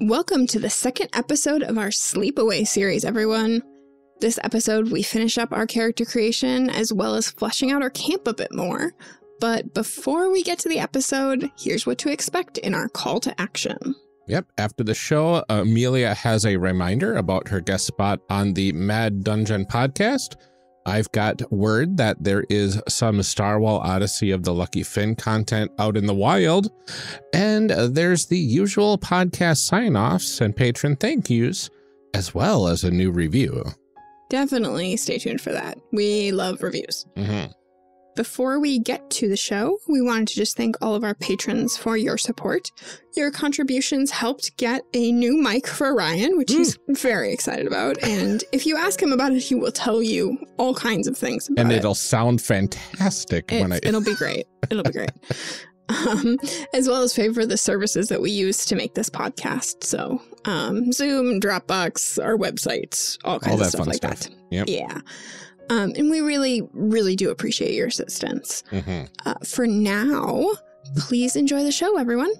Welcome to the second episode of our Sleepaway series, everyone. This episode, we finish up our character creation as well as fleshing out our camp a bit more. But before we get to the episode, here's what to expect in our call to action. Yep. After the show, Amelia has a reminder about her guest spot on the Mad Dungeon podcast. I've got word that there is some Starwhal Odyssey of the Lucky Finn content out in the wild. And there's the usual podcast sign-offs and patron thank yous, as well as a new review. Definitely stay tuned for that. We love reviews. Before we get to the show, we wanted to just thank all of our patrons for your support. Your contributions helped get a new mic for Ryan, which he's very excited about. And if you ask him about it, he will tell you all kinds of things about it. And it'll sound fantastic It'll be great. It'll be great. As well as pay for the services that we use to make this podcast. So Zoom, Dropbox, our websites, all kinds of stuff like that. Yep. Yeah. And we really, really do appreciate your assistance. For now, please enjoy the show, everyone.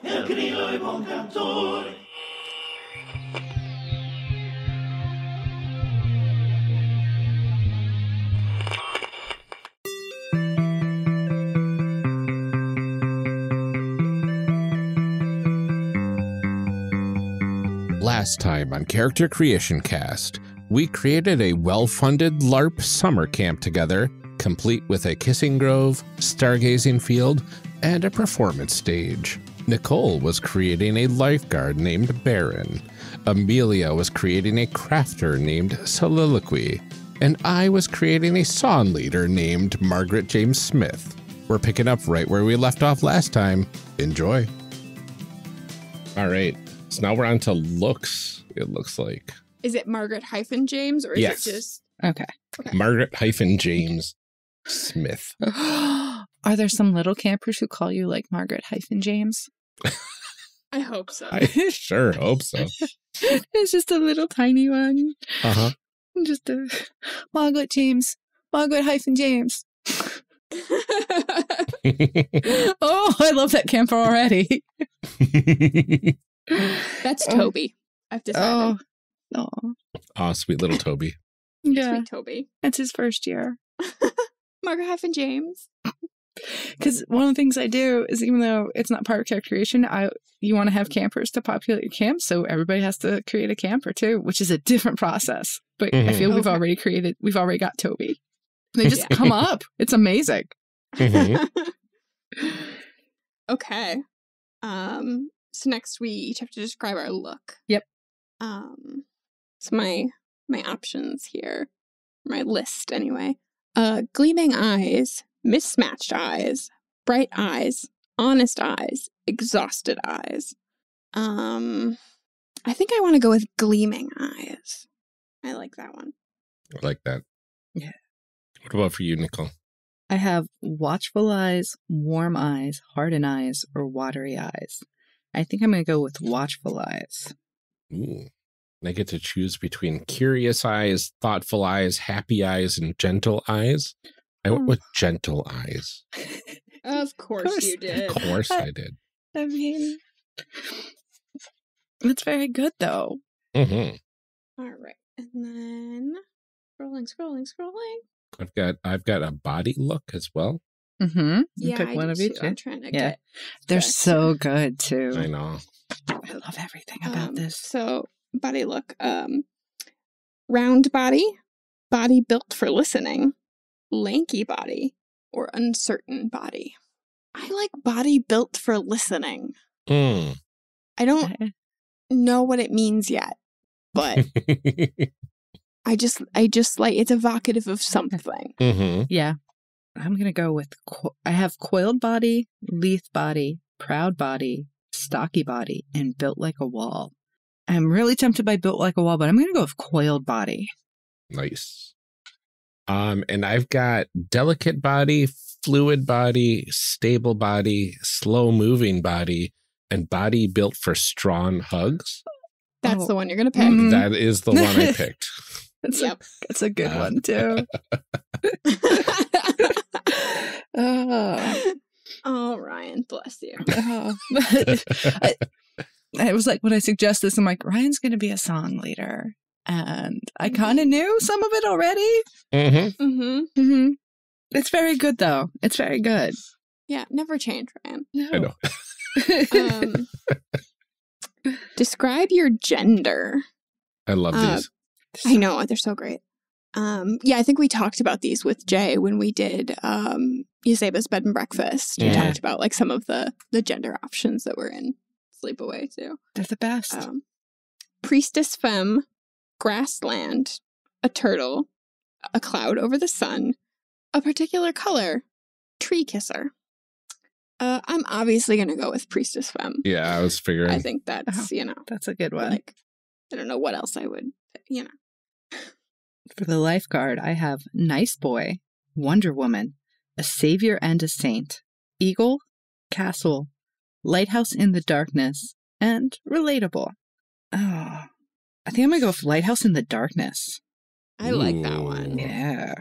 El grillo è buon cantore. Last time on Character Creation Cast, we created a well-funded LARP summer camp together, complete with a kissing grove, stargazing field, and a performance stage. Nicole was creating a lifeguard named Baron. Amelia was creating a crafter named Soliloquy. And I was creating a song leader named Margaret James Smith. We're picking up right where we left off last time. Enjoy. All right. So now we're on to looks, it looks like. Is it Margaret-James or is Yes. it just... Okay. Margaret-James Smith. Are there some little campers who call you like Margaret-James? I hope so. I sure hope so. It's just a little tiny one. Just a Margaret-James. Margaret-James. Oh, I love that camper already. That's Toby. I've decided. Oh, sweet little Toby. Yeah. Sweet Toby. That's his first year. Margaret-James. Because one of the things I do is, even though it's not part of character creation, you want to have campers to populate your camp, so everybody has to create a camper too, which is a different process. But I feel we've already got Toby. They just come up. It's amazing. Okay. So next we each have to describe our look. Yep. So my options here, my list anyway. Gleaming eyes, mismatched eyes, bright eyes, honest eyes, exhausted eyes. I think I want to go with gleaming eyes. I like that one. I like that. Yeah. What about for you, Nicole? I have watchful eyes, warm eyes, hardened eyes, or watery eyes. I think I'm going to go with watchful eyes. Ooh. I get to choose between curious eyes, thoughtful eyes, happy eyes, and gentle eyes. I went with gentle eyes. Of course you did. Of course I did. I mean, it's very good, though. All right. And then scrolling. I've got a body look as well. You Yeah, pick one of each. I'm trying to Yeah. get... They're so good, too. I know. I love everything about this. So, body look. Round body built for listening, lanky body, or uncertain body. I like body built for listening. I don't know what it means yet, but I just like it's evocative of something. Yeah. I'm going to go with, I have coiled body, lithe body, proud body, stocky body, and built like a wall. I'm really tempted by built like a wall, but I'm going to go with coiled body. Nice. And I've got delicate body, fluid body, stable body, slow moving body, and body built for strong hugs. That's the one you're going to pick. Mhm. That is the one I picked. That's a good one, too. Oh, Ryan, bless you. I was like, when I suggest this, I'm like, Ryan's going to be a song leader. And I kind of knew some of it already. Mm-hmm. Mm-hmm. Mm-hmm. It's very good, though. It's very good. Yeah, never change, Ryan. No. I know. Describe your gender. I love these. I know, they're so great. Yeah, I think we talked about these with Jay when we did Yuseba's Bed and Breakfast. We Yeah. talked about like some of the gender options that were in Sleepaway too. They're the best. Priestess Femme, Grassland, a turtle, a cloud over the sun, a particular color, tree kisser. I'm obviously going to go with Priestess Femme. Yeah, I was figuring. I think that's, That's a good one. like, I don't know what else I would, For the lifeguard, I have Nice Boy, Wonder Woman, a Savior and a Saint, Eagle, Castle, Lighthouse in the Darkness, and Relatable. Oh, I think I'm going to go with Lighthouse in the Darkness. I like that one. Yeah.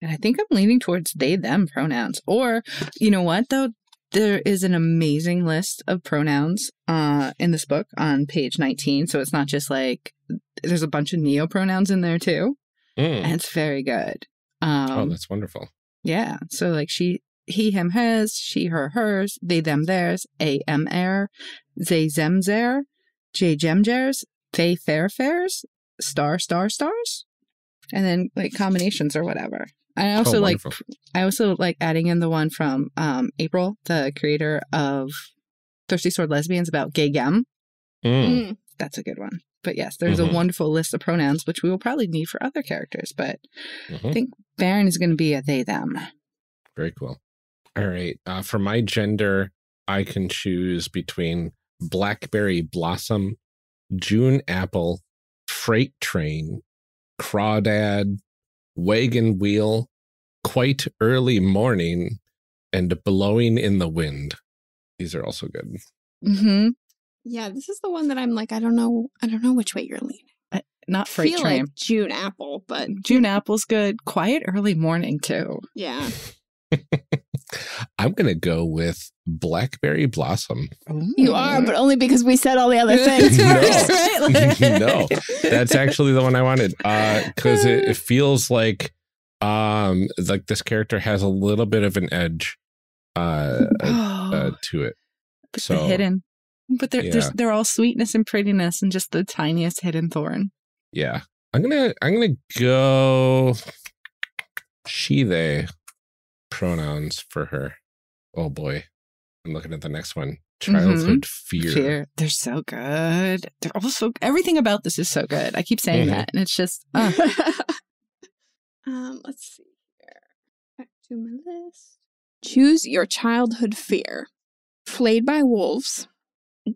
And I think I'm leaning towards they, them pronouns. Or, you know what, though? There is an amazing list of pronouns in this book on page 19. So it's not just like, there's a bunch of neo-pronouns in there, too. And it's very good. Oh, that's wonderful. Yeah. So like he, him, his, she, her, hers, they, them, theirs, a, em, air, they, them, there, j, jem, jers, they, fair, fairs, star, stars. And then like combinations or whatever. I also like adding in the one from April, the creator of Thirsty Sword Lesbians, about gay gem. That's a good one. But yes, there's a wonderful list of pronouns, which we will probably need for other characters. But I think Baron is going to be a they, them. Very cool. All right. For my gender, I can choose between Blackberry Blossom, June Apple, Freight Train, Crawdad, Wagon Wheel, Quite Early Morning, and Blowing in the Wind. These are also good. Mm-hmm. Yeah, this is the one that I'm like, I don't know which way you're leaning. Not Freight Feel Train. like June Apple, but June Apple's good. Quiet Early Morning, too. yeah. I'm going to go with Blackberry Blossom. You are, but only because we said all the other things first. No, that's actually the one I wanted. Because it feels like this character has a little bit of an edge to it. But So the hidden. But they're all sweetness and prettiness and just the tiniest hidden thorn. Yeah. I'm gonna go she, they pronouns for her. Oh boy. I'm looking at the next one. Childhood fear. They're so good. They're also, everything about this is so good. I keep saying that, and it's just Let's see here. Back to my list. Choose your childhood fear. Flayed by wolves.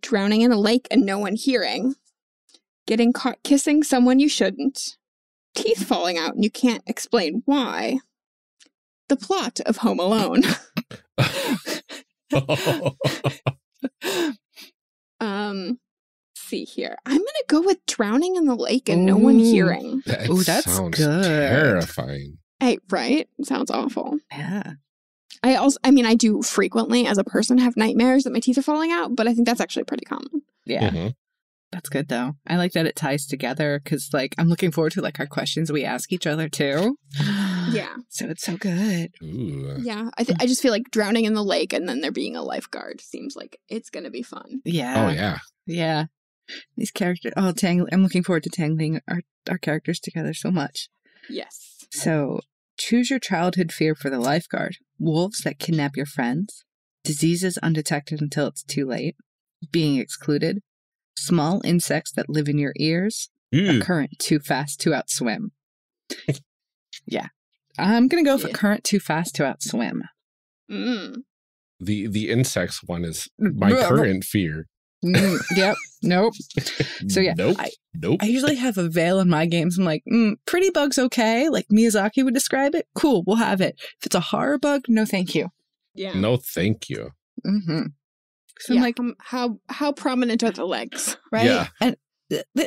Drowning in a lake and no one hearing. Getting caught kissing someone you shouldn't. Teeth falling out and you can't explain why. The plot of Home Alone. See here. I'm gonna go with drowning in the lake and no one hearing. That sounds good. terrifying. Hey, right? Sounds awful. Yeah. I do frequently as a person have nightmares that my teeth are falling out, but I think that's actually pretty common. Yeah. That's good, though. I like that it ties together because, like, I'm looking forward to, like, our questions we ask each other, too. Yeah. So it's so good. Ooh. Yeah. I just feel like drowning in the lake and then there being a lifeguard seems like it's going to be fun. Yeah. Oh, yeah. Yeah. These characters, I'm looking forward to tangling our characters together so much. Yes. So, choose your childhood fear for the lifeguard. Wolves that kidnap your friends. Diseases undetected until it's too late. Being excluded. Small insects that live in your ears. A current too fast to outswim. Yeah. I'm going to go for current too fast to outswim. The insects one is my current fear. Yep. Nope. So yeah. Nope. I usually have a veil in my games. I'm like, pretty bug's okay. Like Miyazaki would describe it. Cool. We'll have it. If it's a horror bug, no thank you. Yeah. No thank you. So I'm like, how prominent are the legs? right? Yeah. And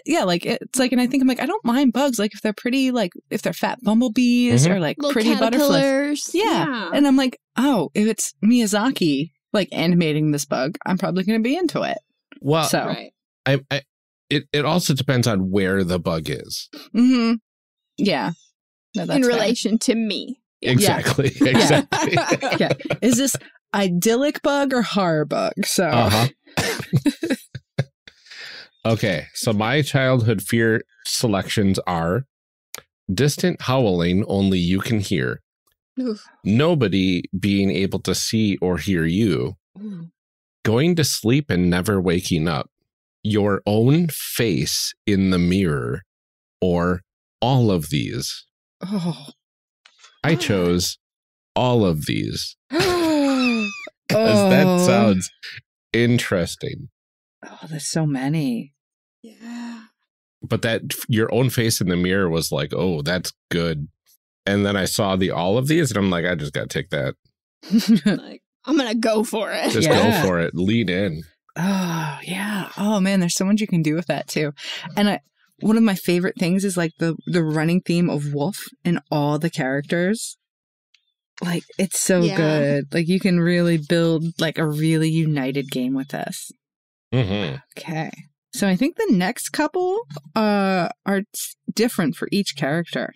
yeah, like it's like, and I think I'm like, I don't mind bugs, like if they're pretty, like if they're fat bumblebees or like Little pretty butterflies. caterpillars. Yeah. And I'm like, oh, if it's Miyazaki like animating this bug, I'm probably going to be into it. Well, So Right. it also depends on where the bug is. Yeah. No, that's In fair. relation to me. Exactly. Exactly. Yeah. Is this idyllic bug or horror bug? So Okay, so my childhood fear selections are distant howling only you can hear, Oof. nobody being able to see or hear you, going to sleep and never waking up, your own face in the mirror, or all of these. Oh. I chose all of these Oh. because that sounds interesting. Oh, there's so many. Yeah. But that your own face in the mirror was like, oh, that's good. And then I saw the all of these and I'm like, I just got to take that. Like, I'm going to go for it. Just Yeah. go for it. Lean in. Oh, yeah. Oh, man, there's so much you can do with that, too. And one of my favorite things is like the running theme of Wolf and all the characters. Like, it's so good. Like, you can really build like a really united game with this. Mm-hmm. Okay. So I think the next couple are different for each character.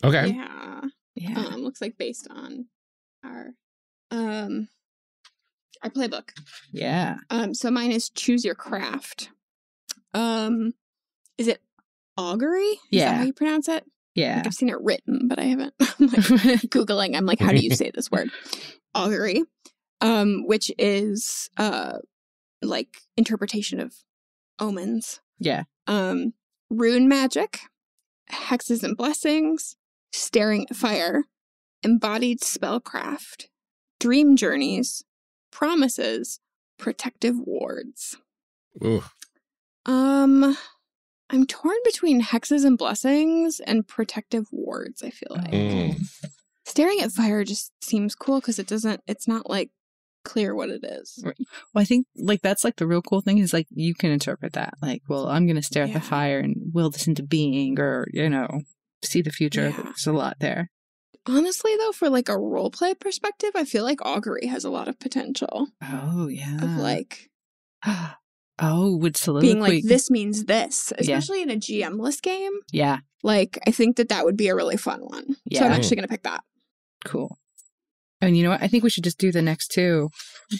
Okay. Yeah. Yeah. Looks like based on our playbook. Yeah. So mine is choose your craft. Is it augury? Is Yeah. that how you pronounce it? Yeah. Like I've seen it written, but I haven't. I'm like Googling. I'm like, how do you say this word? Augury. Which is like interpretation of omens. Yeah. Rune magic, hexes and blessings, staring at fire, embodied spellcraft, dream journeys, promises, protective wards. Ooh. I'm torn between hexes and blessings and protective wards, I feel like. Staring at fire just seems cool because it's not like clear what it is. Right. Well, I think like that's like the real cool thing is like you can interpret that like, well, I'm going to stare at the fire and will this into being, or see the future. Yeah. There's a lot there. Honestly, though, for like a roleplay perspective, I feel like augury has a lot of potential Oh yeah. of like would soliloquy being like, this means this, especially in a GM-less game. Yeah. Like, I think that would be a really fun one. So Yeah. I'm actually going to pick that. Cool. And you know what? I think we should just do the next two,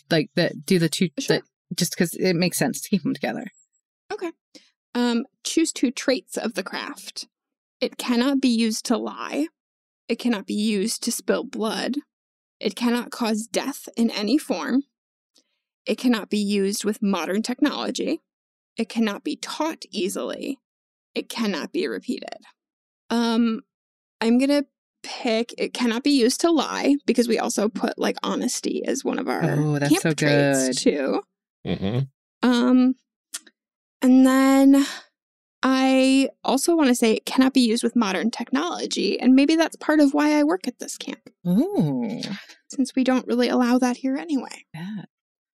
like do the two, Sure. just because it makes sense to keep them together. Okay. Choose two traits of the craft. It cannot be used to lie. It cannot be used to spill blood. It cannot cause death in any form. It cannot be used with modern technology. It cannot be taught easily. It cannot be repeated. I'm going to pick, it cannot be used to lie, because we also put like honesty as one of our that's camp so traits good. too. Mm-hmm. And then I also want to say it cannot be used with modern technology, and maybe that's part of why I work at this camp, Ooh. since we don't really allow that here anyway. Yeah.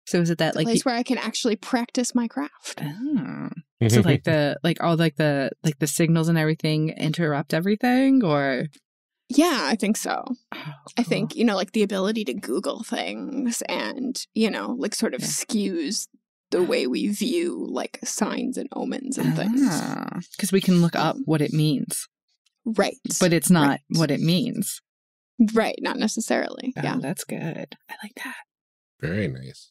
So is it that It's a like place where I can actually practice my craft. Oh. So like all the signals and everything interrupt everything, or Yeah, I think so. oh, I think, like the ability to Google things and, like sort of skews the way we view like signs and omens and things. Because we can look up what it means. Right. But it's not what it means. Right. Not necessarily. Oh, Yeah. that's good. I like that. Very nice.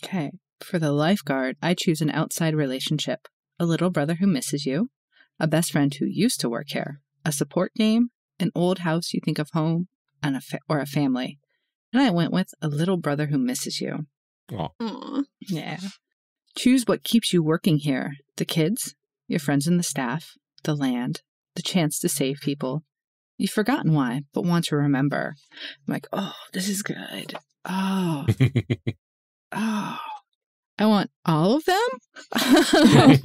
Okay. For the lifeguard, I choose an outside relationship, a little brother who misses you, a best friend who used to work here, a support game, an old house you think of home, and or a family. And I went with a little brother who misses you. Oh. Aw. Yeah. Choose what keeps you working here. The kids, your friends and the staff, the land, the chance to save people. You've forgotten why, but want to remember. I'm like, oh, this is good. Oh. Oh. I want all of them. I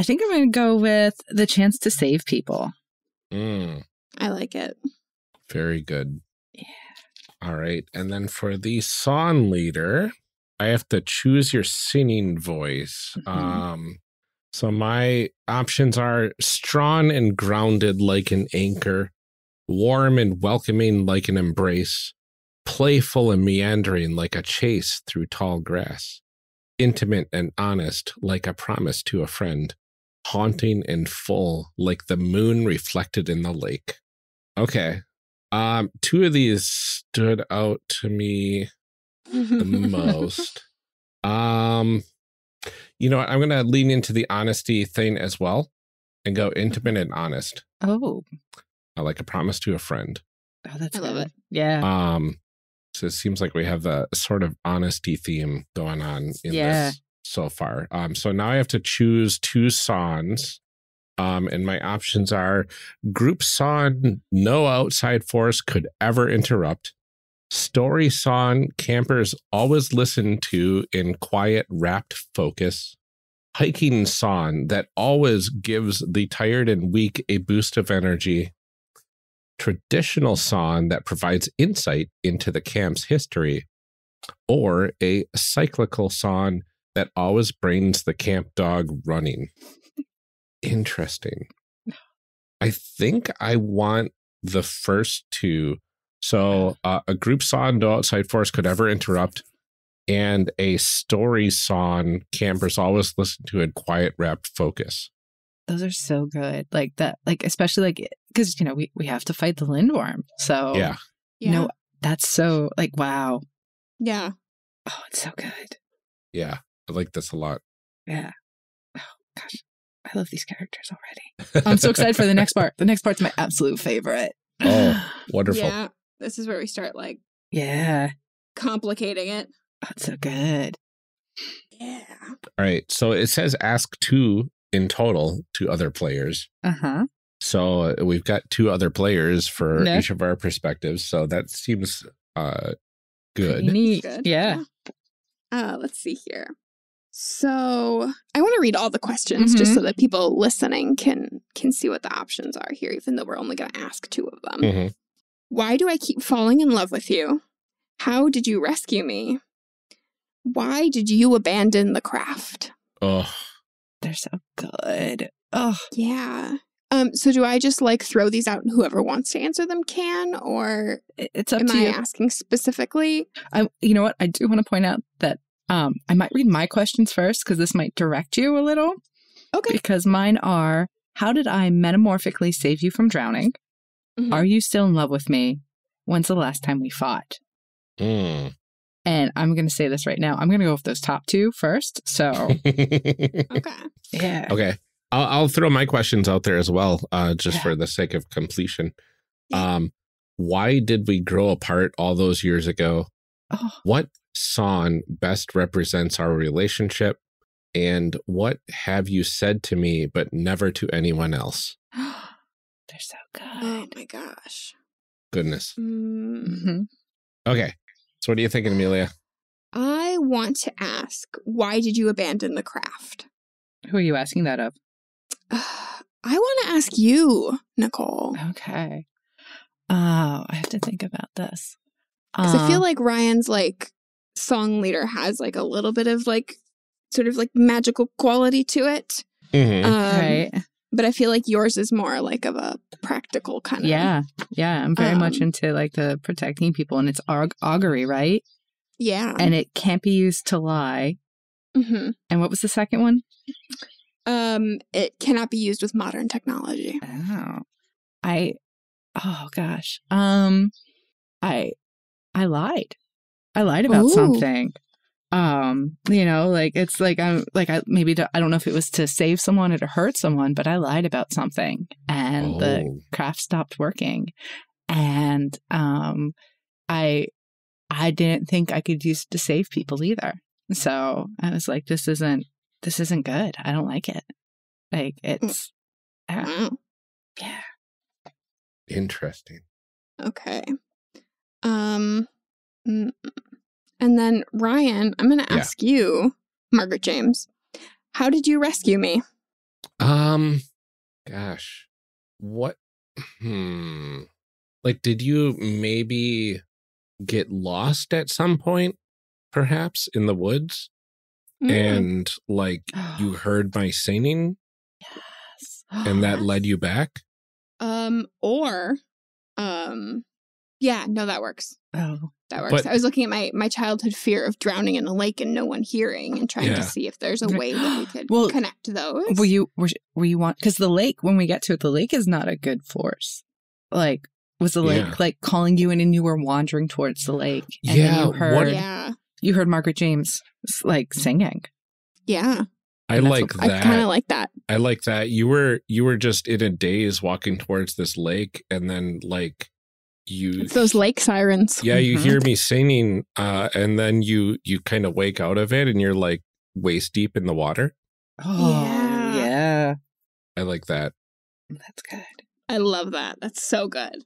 think I'm going to go with the chance to save people. I like it. Very good. Yeah. All right. And then for the song leader, I have to choose your singing voice. So my options are strong and grounded like an anchor, warm and welcoming like an embrace, playful and meandering like a chase through tall grass, intimate and honest like a promise to a friend, haunting and full like the moon reflected in the lake. Okay. Two of these stood out to me the most. You know what? I'm going to lean into the honesty thing as well and go intimate and honest. Oh. Like a promise to a friend. Oh, that's I love it. Yeah. So it seems like we have a sort of honesty theme going on in this so far. So now I have to choose two songs. And my options are group song no outside force could ever interrupt, story song campers always listen to in quiet rapt focus, hiking song that always gives the tired and weak a boost of energy, traditional song that provides insight into the camp's history, or a cyclical song that always brings the camp dog running. Interesting. I think I want the first two. So a group song no outside force could ever interrupt, and a story song campers always listen to in quiet rapt focus. Those are so good. Like that, like especially like because you know we have to fight the lindworm. So Yeah. you know that's so like wow. Yeah. Oh, it's so good. Yeah, I like this a lot. Yeah. Oh gosh, I love these characters already. I'm so excited for the next part. The next part's my absolute favorite. Oh, wonderful. Yeah. This is where we start like complicating it. Oh, it's so good. Yeah. All right. So it says ask two in total to other players. So we've got two other players for each of our perspectives. So that seems good. Pretty neat. Good. Yeah. Let's see here. So I want to read all the questions just so that people listening can see what the options are here, even though we're only going to ask two of them. Why do I keep falling in love with you? How did you rescue me? Why did you abandon the craft? Oh, they're so good. Oh, yeah. So do I just like throw these out and whoever wants to answer them can, or it's up am to I you. asking specifically? You know what? I do want to point out that I might read my questions first because this might direct you a little. Okay. Because mine are, how did I metamorphically save you from drowning? Are you still in love with me? When's the last time we fought? And I'm going to say this right now. I'm going to go with those top two first. So, Okay. Yeah. Okay. I'll throw my questions out there as well, just for the sake of completion. Why did we grow apart all those years ago? What song best represents our relationship? And what have you said to me but never to anyone else? They're so good. Oh my gosh. Goodness. Mm. Okay. So what are you thinking, Amelia? I want to ask, why did you abandon the craft? Who are you asking that of? I want to ask you, Nicole. Okay. Oh, I have to think about this. Because I feel like Ryan's like song leader has like a little bit of like sort of like magical quality to it. Right. But I feel like yours is more like of a practical kind of. Yeah. Yeah. I'm very much into like the protecting people, and it's augury, right? Yeah. And it can't be used to lie. And what was the second one? It cannot be used with modern technology. Oh gosh. I lied. I lied about something. You know, like it's like I don't know if it was to save someone or to hurt someone, but I lied about something, and the craft stopped working, and I didn't think I could use it to save people either. So I was like, this isn't good. I don't like it. Like it's yeah. Interesting. Okay. And then Ryan, I'm going to ask you, Margaret James, how did you rescue me? Gosh, what? Like, did you maybe get lost at some point? perhaps, in the woods. And like you heard my singing. Yes. And that led you back? Yeah, no, that works. Oh. That works. But- I was looking at my childhood fear of drowning in a lake and no one hearing and trying to see if there's a way that we could connect those. Were you because the lake, when we get to it, the lake is not a good force. Like, was the lake like calling you in and you were wandering towards the lake? And you heard Margaret James like singing. Yeah. I like that. I kind of like that. I like that. You were just in a daze walking towards this lake, and then like it's those lake sirens. Yeah, you hear me singing, and then you kind of wake out of it, and you're like waist deep in the water. Oh, yeah. I like that. That's good. I love that. That's so good.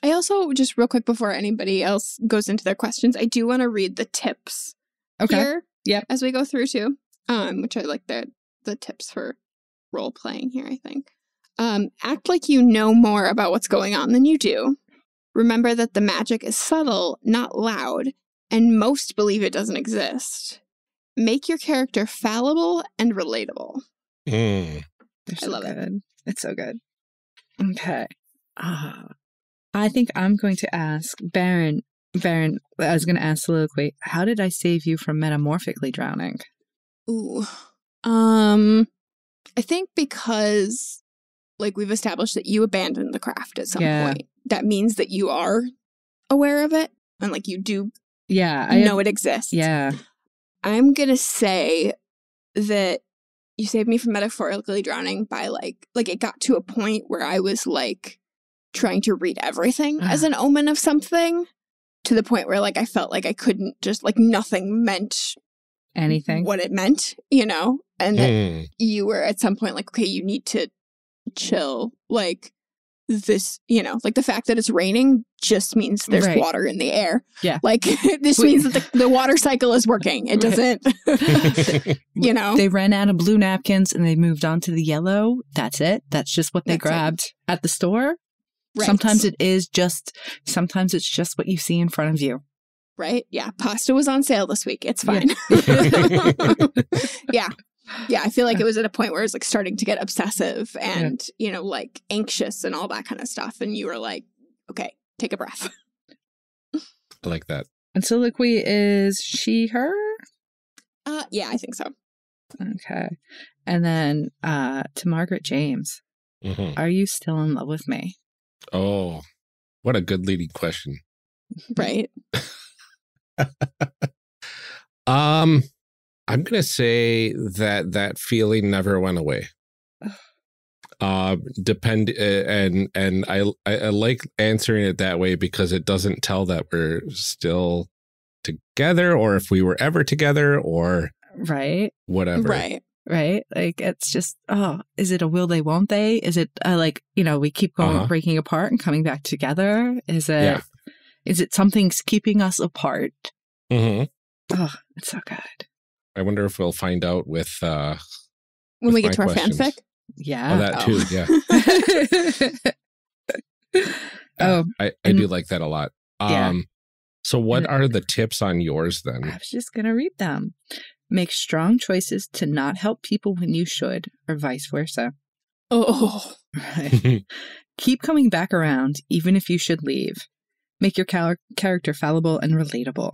I also, just real quick before anybody else goes into their questions, I do want to read the tips here as we go through too, which I like the tips for role playing here, I think. Act like you know more about what's going on than you do. Remember that the magic is subtle, not loud, and most believe it doesn't exist. Make your character fallible and relatable. I love it. It's so good. Okay. I think I'm going to ask Baron, I was going to ask Soliloquy, how did I save you from metamorphically drowning? Ooh. I think because, like, we've established that you abandoned the craft at some point. That means that you are aware of it and, like, you do know it exists. Yeah. I'm going to say that you saved me from metaphorically drowning by, like it got to a point where I was, like, trying to read everything as an omen of something, to the point where, like, I felt like I couldn't just, like, nothing meant anything what it meant, you know? And that you were at some point like, okay, you need to chill. Like, this, you know, like the fact that it's raining just means there's water in the air. Yeah. Like, this means that the water cycle is working. It doesn't, you know? They ran out of blue napkins and they moved on to the yellow. That's it. That's just what they grabbed at the store. Right. Sometimes it's just what you see in front of you. Right? Yeah. Pasta was on sale this week. It's fine. Yeah. Yeah. I feel like it was at a point where it was like starting to get obsessive and, you know, like anxious and all that kind of stuff. And you were like, okay, take a breath. I like that. And Soliloquy is she, her? Yeah, I think so. Okay. And then to Margaret James, are you still in love with me? Oh, what a good leading question. Right. I'm going to say that feeling never went away. And I like answering it that way because it doesn't tell that we're still together or if we were ever together or whatever. Right. Like, it's just, is it a will they, won't they? Is it like, you know, we keep going, breaking apart and coming back together? Is it something's keeping us apart? Oh, it's so good. I wonder if we'll find out with when we get to our fanfic. Yeah. Oh, that too. Yeah. I do like that a lot. So what are the tips on yours then? I was just going to read them. Make strong choices to not help people when you should, or vice versa. Oh. Right. Keep coming back around, even if you should leave. Make your character fallible and relatable.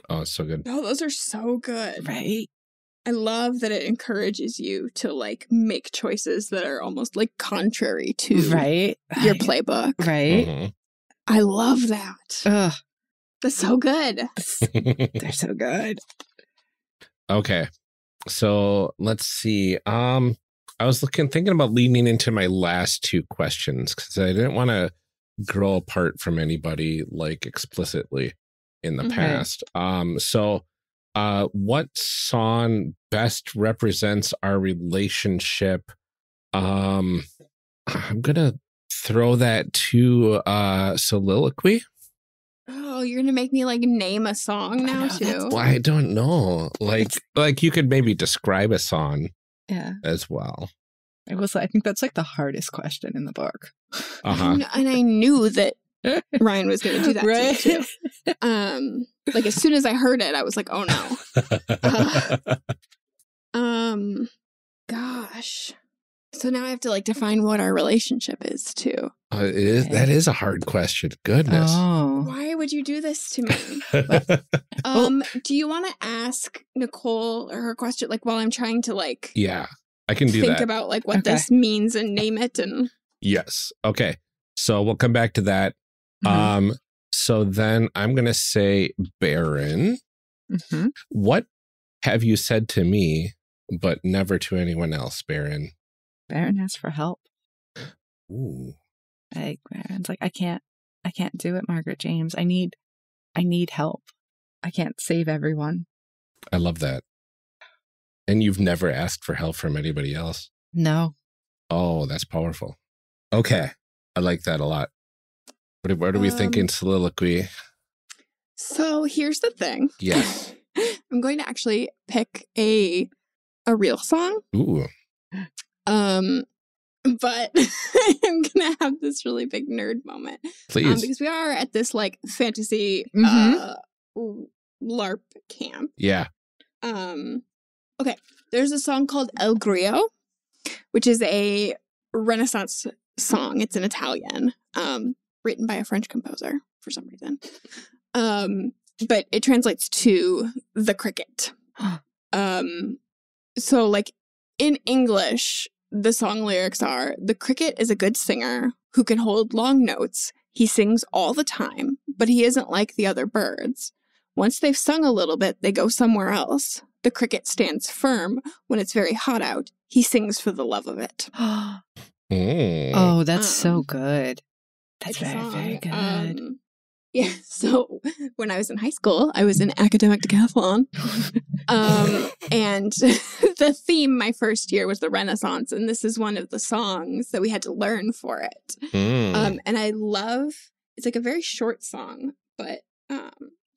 Oh, it's so good. Oh, those are so good. Right? I love that it encourages you to, like, make choices that are almost, like, contrary to your playbook. Right? I love that. Ugh. That's so good. They're so good. Okay. So let's see. I was thinking about leaning into my last two questions because I didn't want to grow apart from anybody, like, explicitly in the past. So what song best represents our relationship? I'm gonna throw that to Soliloquy. Oh, you're gonna make me like name a song now too? Well, I don't know. Like you could maybe describe a song as well. I think that's like the hardest question in the book. And I knew that Ryan was going to do that Right? to me too. Like as soon as I heard it, I was like, oh no. Gosh. So now I have to like define what our relationship is too. That is a hard question. Goodness. Oh. Why would you do this to me? Do you want to ask Nicole her question like while I'm trying to like Yeah, I can do think that. about like what Okay. this means and name it and Yes. Okay. So we'll come back to that. Mhm. So then I'm going to say, Baron, Mhm. what have you said to me, but never to anyone else, Baron? Baron asks for help. Ooh. Like Baron's like, I can't do it, Margaret James. I need help. I can't save everyone. I love that. And you've never asked for help from anybody else? No. Oh, that's powerful. Okay. I like that a lot. What are we thinking, soliloquy? so here's the thing. Yes. I'm going to actually pick a real song. Ooh. But I'm gonna have this really big nerd moment. Please. Because we are at this like fantasy LARP camp. Yeah. Okay. There's a song called El Grillo, which is a Renaissance song. It's in Italian, written by a French composer for some reason. But it translates to the cricket. So like in English, the song lyrics are, the cricket is a good singer who can hold long notes. He sings all the time, but he isn't like the other birds. Once they've sung a little bit, they go somewhere else. The cricket stands firm when it's very hot out. He sings for the love of it. Mm. Oh, that's so good. That's It's a very, song. very good. Yeah, so when I was in high school, I was in academic decathlon. And the theme my first year was the Renaissance, and this is one of the songs that we had to learn for it. Mm. And I love, it's like a very short song, but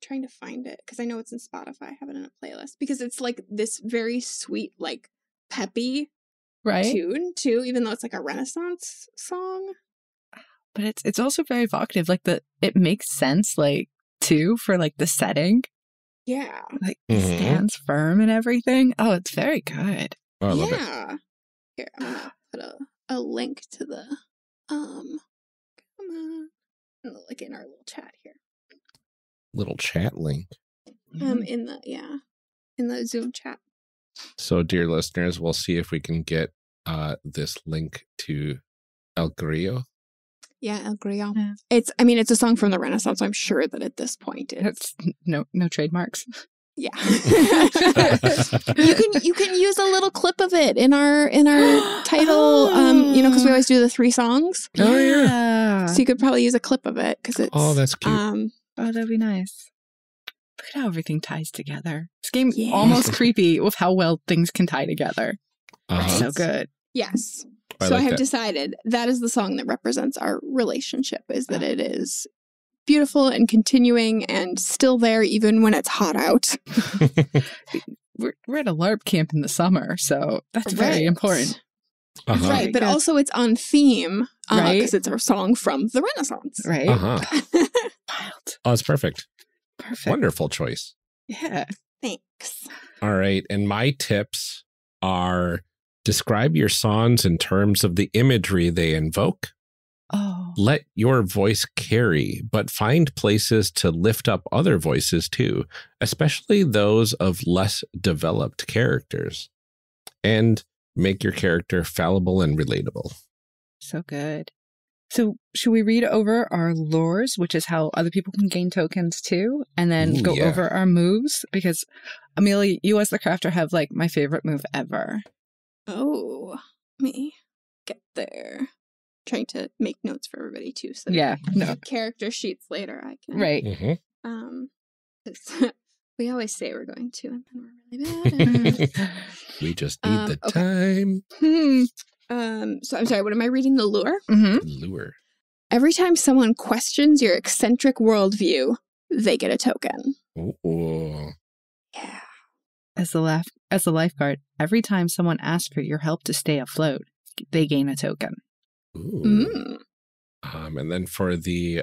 trying to find it because I know it's in Spotify. I have it in a playlist because it's like this very sweet, like peppy Right? tune too, even though it's like a Renaissance song. But it's also very evocative. Like it makes sense, like too, for like the setting. Yeah. Like it stands firm and everything. Oh, it's very good. Oh, I love it. Yeah. Here, I'm gonna put a link to the come on. Like in our little chat here. Little chat link. In the Zoom chat. So, dear listeners, we'll see if we can get this link to El Grillo. Yeah, El Grillo. Yeah. It's a song from the Renaissance, so I'm sure that at this point it's No trademarks. yeah. you can use a little clip of it in our title, because we always do the 3 songs. Oh, yeah. So you could probably use a clip of it because it's that's cute. Oh, that'd be nice. Look at how everything ties together. This game Yeah. almost creepy with how well things can tie together. Uh-huh. So good. Yes. I So like I have that. decided that is the song that represents our relationship, is that it is beautiful and continuing and still there even when it's hot out. We're at a LARP camp in the summer, so that's very Right. important. Uh-huh. Right, but Good. also it's on theme Right. because it's our song from the Renaissance. Right? Uh-huh. Wild. Oh, it's perfect. Perfect. Wonderful choice. Yeah. Thanks. All right. And my tips are: describe your songs in terms of the imagery they invoke. Oh. Let your voice carry, but find places to lift up other voices too, especially those of less developed characters. And make your character fallible and relatable. So good. So should we read over our lores, which is how other people can gain tokens too, and then Ooh, go yeah. over our moves? Because Amelia, you as the crafter have like my favorite move ever. Oh, let me get there. Trying to make notes for everybody too, so that Yeah. if I No. make character sheets later. I can Right. Mm-hmm. 'Cause we always say we're going to, and then we're really bad at it. We just need the okay. time. So I'm sorry. What am I reading? The lure. Mm-hmm. Lure. Every time someone questions your eccentric worldview, they get a token. Ooh. Yeah. As the lifeguard, every time someone asks for your help to stay afloat, they gain a token. Ooh. Mm. And then for the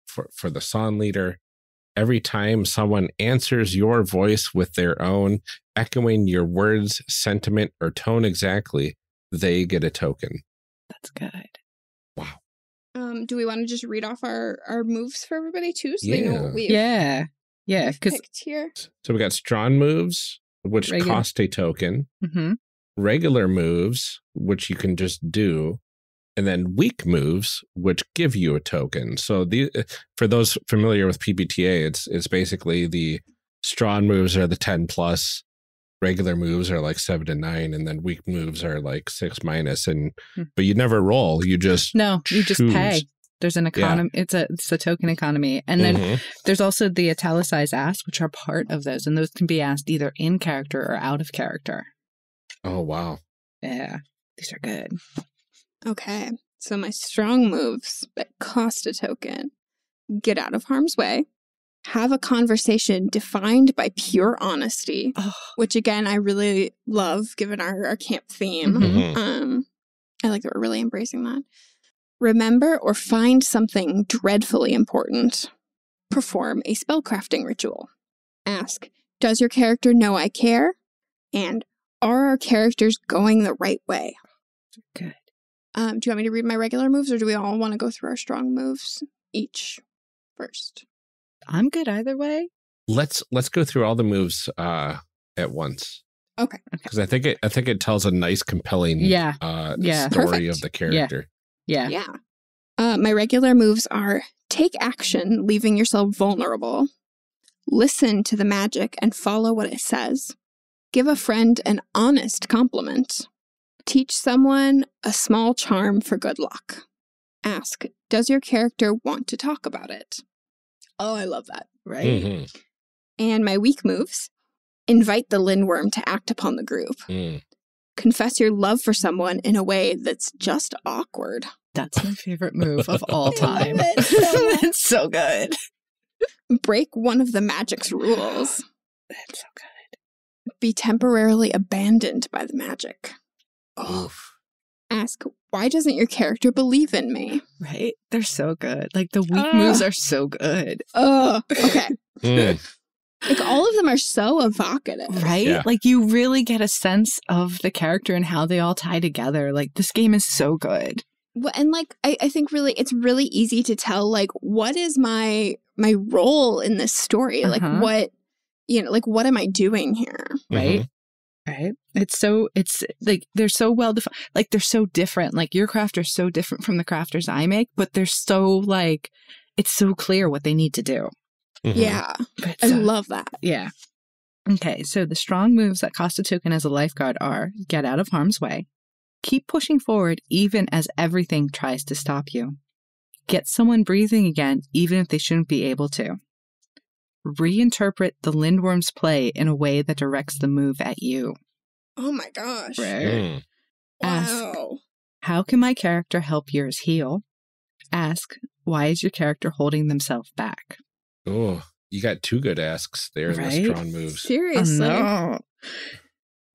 for the song leader, every time someone answers your voice with their own, echoing your words, sentiment, or tone exactly, they get a token. That's good. Wow. Do we want to just read off our moves for everybody too, so Yeah. they know what we've Yeah, because picked here? So we got strong moves, which Regular. cost a token. Mhm. Regular moves, which you can just do, and then weak moves, which give you a token. So for those familiar with PBTA, it's basically the strong moves are the 10 plus, regular moves are like 7 to 9, and then weak moves are like 6 minus. But you never roll; you just you just choose. pay. There's an economy. It's a token economy, and then there's also the italicized asks, which are part of those, and those can be asked either in character or out of character. Oh wow! Yeah, these are good. Okay, so my strong moves that cost a token: get out of harm's way, have a conversation defined by pure honesty, which again I really love given our camp theme. Mhm. I like that we're really embracing that. Remember or find something dreadfully important. Perform a spellcrafting ritual. Ask, does your character know I care? And are our characters going the right way? Good. Do you want me to read my regular moves, or do we all want to go through our strong moves each first? I'm good either way. Let's go through all the moves at once. Okay. Because I think it tells a nice, compelling Yeah. story Perfect. of the character. Yeah. My regular moves are take action, leaving yourself vulnerable. Listen to the magic and follow what it says. Give a friend an honest compliment. Teach someone a small charm for good luck. Ask, does your character want to talk about it? Oh, I love that. Right. Mhm. And my weak moves, invite the lindworm to act upon the group. Confess your love for someone in a way that's just awkward. That's my favorite move of all I love time. it. It's so good. Break one of the magic's rules. That's so good. Be temporarily abandoned by the magic. Oof. Ask, why doesn't your character believe in me? Right? They're so good. Like the weak moves are so good. Okay. Mm. Like all of them are so evocative. Right? Yeah. Like you really get a sense of the character and how they all tie together. Like this game is so good. Well, and like I think really it's really easy to tell like what is my role in this story? Like what what am I doing here? Right? Mhm. Right? It's like they're so well defined. Like they're so different. Like your crafters so different from the crafters I make, but they're so like it's so clear what they need to do. Mhm. Yeah. But I love that. Yeah. Okay, so the strong moves that cost a token as a lifeguard are get out of harm's way, keep pushing forward even as everything tries to stop you, get someone breathing again even if they shouldn't be able to, reinterpret the lindworm's play in a way that directs the move at you. Oh my gosh. Mm. Wow. How can my character help yours heal? Ask, why is your character holding themselves back? Oh, you got two good asks there in the Right? strong moves. Seriously. Oh, no.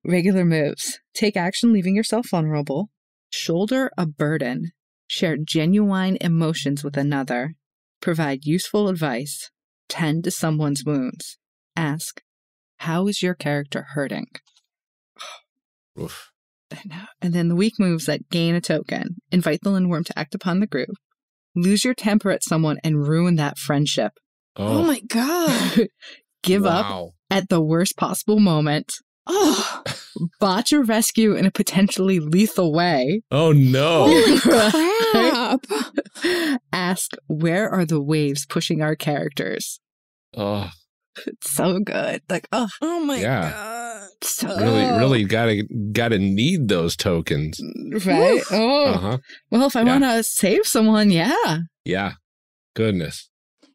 Regular moves. Take action leaving yourself vulnerable. Shoulder a burden. Share genuine emotions with another. Provide useful advice. Tend to someone's wounds. Ask, how is your character hurting? Oof. I know. And then the weak moves that gain a token. Invite the lindworm to act upon the group. Lose your temper at someone and ruin that friendship. Oh my god. Give up Wow. at the worst possible moment. Oh. Botch a rescue in a potentially lethal way. Oh no. Holy crap. Ask, where are the waves pushing our characters? Oh, It's so good. Like, oh, Oh my Yeah. god. so really gotta need those tokens. right? Woof. Oh, Uh-huh. well, if I Yeah. want to save someone, yeah. Yeah. Goodness.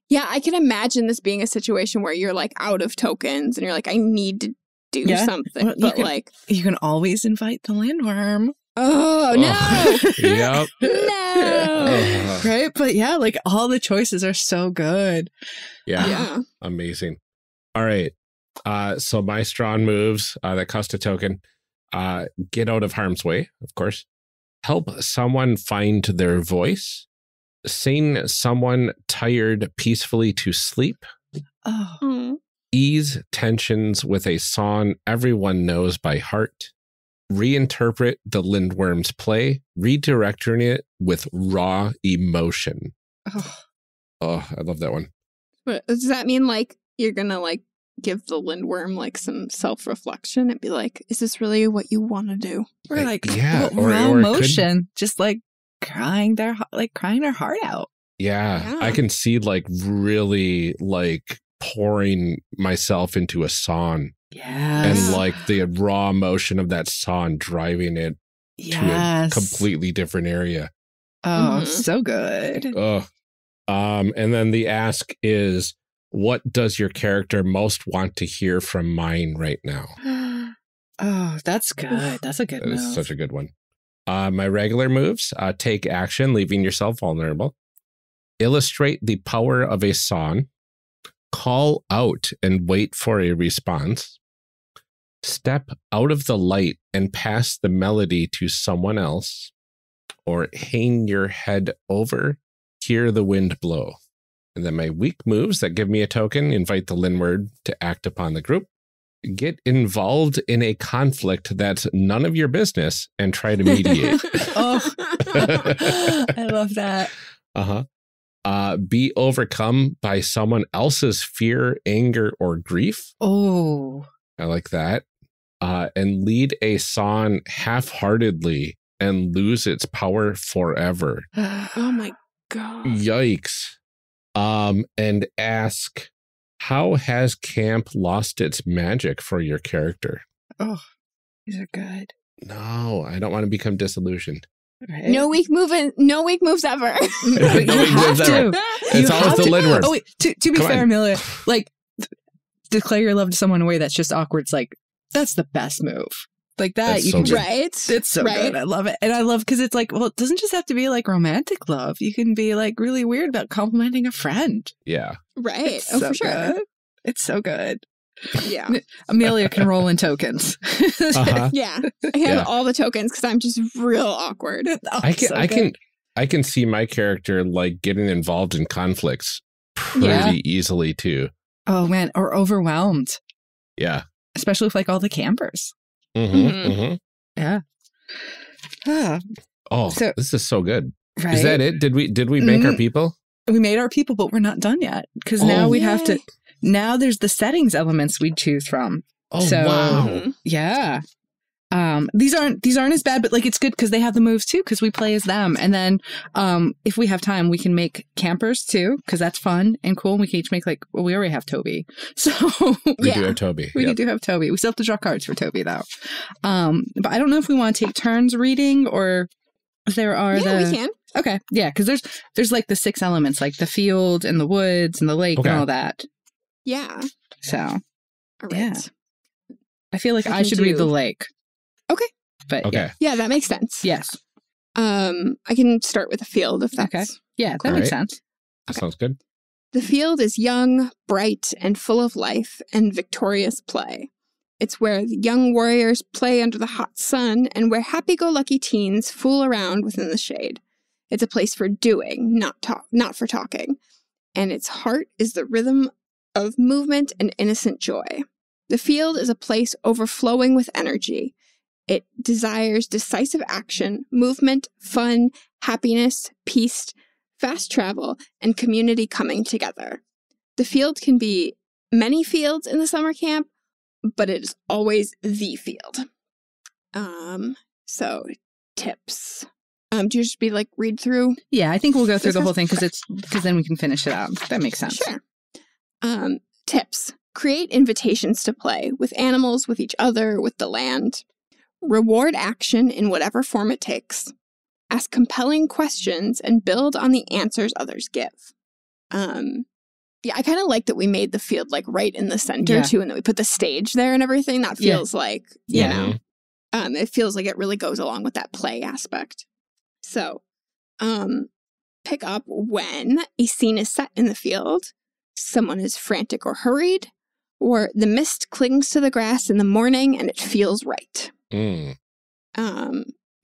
Yeah, I can imagine this being a situation where you're like out of tokens and you're like, I need to do Yeah. something. Well, you But can- like, You can always invite the lindworm. oh no. Yep. No. Right? But yeah, like all the choices are so good. Yeah. Yeah. Amazing. All right. So my strong moves that cost a token, get out of harm's way, of course. Help someone find their voice. Sing someone tired peacefully to sleep. Oh. Ease tensions with a song everyone knows by heart. Reinterpret the Lindworm's play, redirecting it with raw emotion. Oh, I love that one. But does that mean like you're gonna like give the Lindworm like some self-reflection and be like, is this really what you want to do? Or like yeah, raw emotion, just like crying their heart out. Yeah, I can see like really like pouring myself into a song. Yeah. And like the raw emotion of that song driving it to a completely different area. Oh, so good. And then the ask is, what does your character most want to hear from mine right now? Oh, that's good. That's a good move. That is such a good one. My regular moves, take action, leaving yourself vulnerable. Illustrate the power of a song. Call out and wait for a response. Step out of the light and pass the melody to someone else. Or hang your head over, hear the wind blow. And then my weak moves that give me a token, invite the Lindward to act upon the group. Get involved in a conflict that's none of your business and try to mediate. I love that. Be overcome by someone else's fear, anger, or grief. Oh, I like that. And lead a song half-heartedly and lose its power forever. Oh my God. Yikes. And ask, how has camp lost its magic for your character? Oh, these are good. No, I don't want to become disillusioned. Right. No weak moves ever. No weak moves ever. It's always the Lindworm. Oh wait, to be fair, Amelia, like declare your love to someone in a way that's just awkward. It's like that's the best move. Like that, that's you so can right. It's so good. I love it, and I love because it's like, well, it doesn't just have to be like romantic love. You can be like really weird about complimenting a friend. Yeah, right. It's so for sure. Good. It's so good. Yeah, Amelia can roll in tokens. Yeah, I have all the tokens because I'm just real awkward. I can see my character like getting involved in conflicts pretty easily too. Oh man, or overwhelmed. Yeah, especially with like all the campers. Yeah. Oh, so, this is so good. Right? Is that it? Did we make our people? We made our people, but we're not done yet because now we'd have to. Now there's the settings elements we'd choose from. Oh, so, wow. Yeah. These aren't as bad, but like it's good because they have the moves too because we play as them. And then if we have time, we can make campers too because that's fun and cool. And we can each make like, well, we already have Toby. So we do have Toby. We do have Toby. We still have to draw cards for Toby though. But I don't know if we want to take turns reading or if there are we can. Okay. Yeah. Because there's like the 6 elements, like the field and the woods and the lake and all that. Yeah. So, all right. Yeah. I feel like I should read the lake. Okay. But yeah, that makes sense. Yes. I can start with the field if that's okay. Yeah, that makes sense. That sounds good. The field is young, bright, and full of life and victorious play. It's where the young warriors play under the hot sun and where happy-go-lucky teens fool around within the shade. It's a place for doing, not for talking. And its heart is the rhythm of movement and innocent joy. The field is a place overflowing with energy. It desires decisive action, movement, fun, happiness, peace, fast travel, and community coming together. The field can be many fields in the summer camp, but it is always the field. So tips. Do you just be like read through? Yeah, I think we'll go through the whole thing because then we can finish it out. That makes sense. Sure. Tips. Create invitations to play with animals, with each other, with the land. Reward action in whatever form it takes. Ask compelling questions and build on the answers others give. Yeah, I kind of like that we made the field like right in the center too, and that we put the stage there and everything. That feels like, you know, it feels like it really goes along with that play aspect. So, pick up when a scene is set in the field, someone is frantic or hurried, or the mist clings to the grass in the morning and it feels right.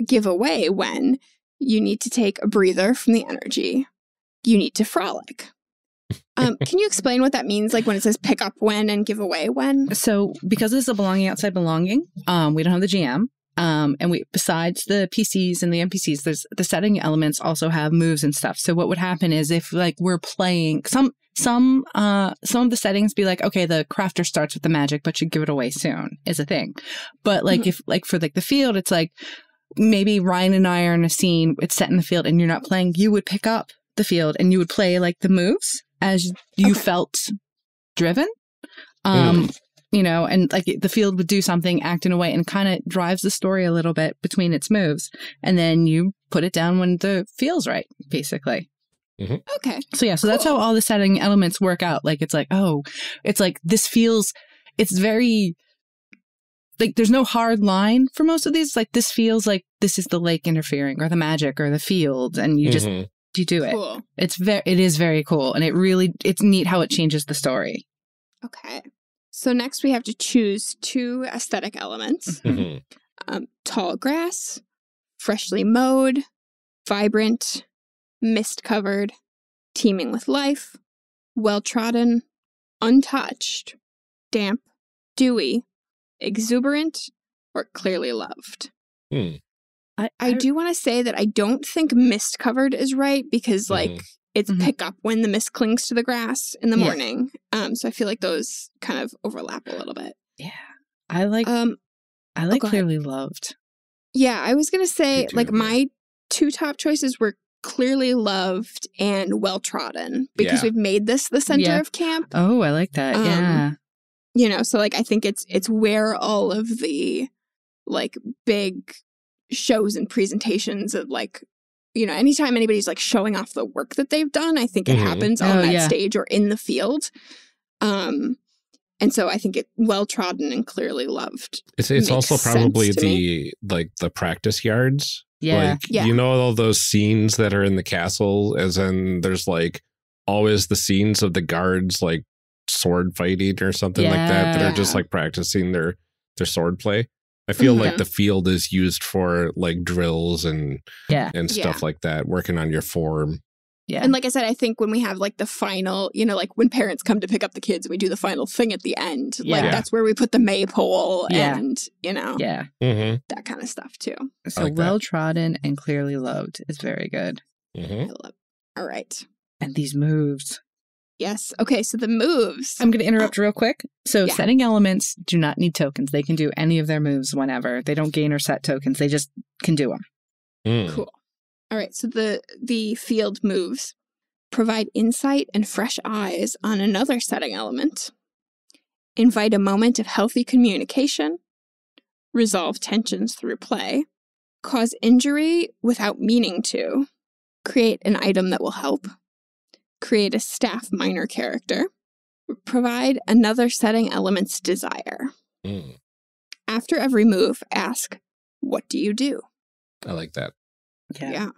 Give away when you need to take a breather from the energy. you need to frolic. Can you explain what that means? Like when it says pick up when and give away when? So because this is a belonging outside belonging, we don't have the GM. And we, besides the PCs and the NPCs, there's the setting elements also have moves and stuff. So what would happen is if like we're playing some of the settings be like, okay, the crafter starts with the magic, but you give it away soon is a thing. But like if like for like the field, it's like maybe Ryan and I are in a scene, it's set in the field and you're not playing, you would pick up the field and you would play like the moves as you felt driven. You know, and like the field would do something, act in a way, and kind of drives the story a little bit between its moves. And then you put it down when the feels right, basically. Okay. So yeah, so that's how all the setting elements work out. Like it's like, oh, it's like this feels, it's very, like there's no hard line for most of these. Like this feels like this is the lake interfering or the magic or the field. And you just, you do it. Cool. It is very cool. And it's neat how it changes the story. Okay. So next we have to choose 2 aesthetic elements. Tall grass, freshly mowed, vibrant, mist-covered, teeming with life, well-trodden, untouched, damp, dewy, exuberant, or clearly loved. I do want to say that I don't think mist-covered is right because, like, it's pick up when the mist clings to the grass in the morning. So I feel like those kind of overlap a little bit. Yeah. I like clearly loved. Yeah, I was going to say, like, my 2 top choices were clearly loved and well-trodden because we've made this the center of camp. Oh, I like that. Yeah. You know, so, like, I think it's where all of the, like, big shows and presentations of, like, you know, anytime anybody's like showing off the work that they've done, I think it happens on that stage or in the field. And so I think it well trodden and clearly loved. It's also probably the practice yards. Yeah. Like, you know, all those scenes that are in the castle, as in there's like always the scenes of the guards like sword fighting or something like that are just like practicing their sword play. I feel like the field is used for like drills and stuff like that, working on your form. Yeah. And like I said, I think when we have like the final, you know, like when parents come to pick up the kids and we do the final thing at the end, like that's where we put the maypole and, you know, that kind of stuff too. So like well-trodden and clearly loved is very good. I love it. All right. And these moves. Yes. Okay. So the moves. I'm going to interrupt real quick. So setting elements do not need tokens. They can do any of their moves whenever. They don't gain or set tokens. They just can do them. Cool. All right. So the field moves provide insight and fresh eyes on another setting element, invite a moment of healthy communication, resolve tensions through play, cause injury without meaning to, create an item that will help, create a staff minor character, provide another setting element's desire. After every move, ask, what do you do? I like that. Yeah.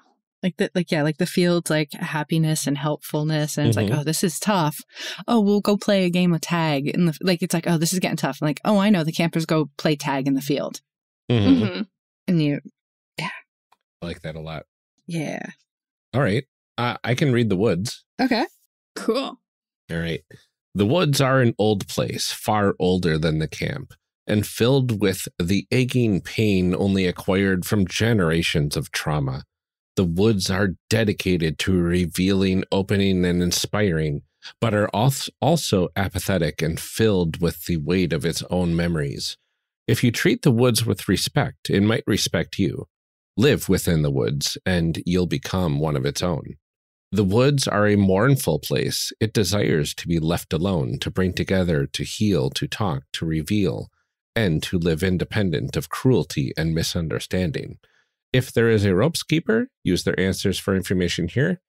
Like the field's like happiness and helpfulness. And it's like, oh, this is tough. Oh, we'll go play a game of tag. It's like, oh, this is getting tough. I'm like, oh, I know, the campers go play tag in the field. And I like that a lot. Yeah. All right. I can read the woods. Okay. Cool. All right. The woods are an old place, far older than the camp, and filled with the aching pain only acquired from generations of trauma. The woods are dedicated to revealing, opening, and inspiring, but are also apathetic and filled with the weight of its own memories. If you treat the woods with respect, it might respect you. Live within the woods, and you'll become one of its own. The woods are a mournful place. It desires to be left alone, to bring together, to heal, to talk, to reveal, and to live independent of cruelty and misunderstanding. If there is a ropes keeper, use their answers for information here,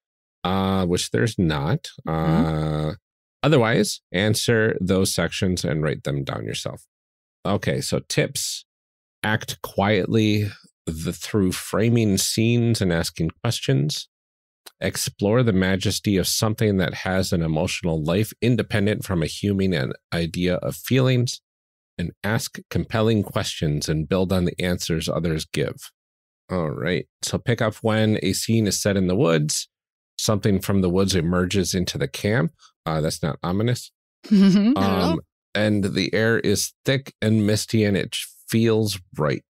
which there's not. Otherwise, answer those sections and write them down yourself. Okay, so tips. Act quietly through framing scenes and asking questions. Explore the majesty of something that has an emotional life independent from a human idea of feelings. And ask compelling questions and build on the answers others give. All right. So pick up when a scene is set in the woods. Something from the woods emerges into the camp. That's not ominous. know. And the air is thick and misty and it feels right.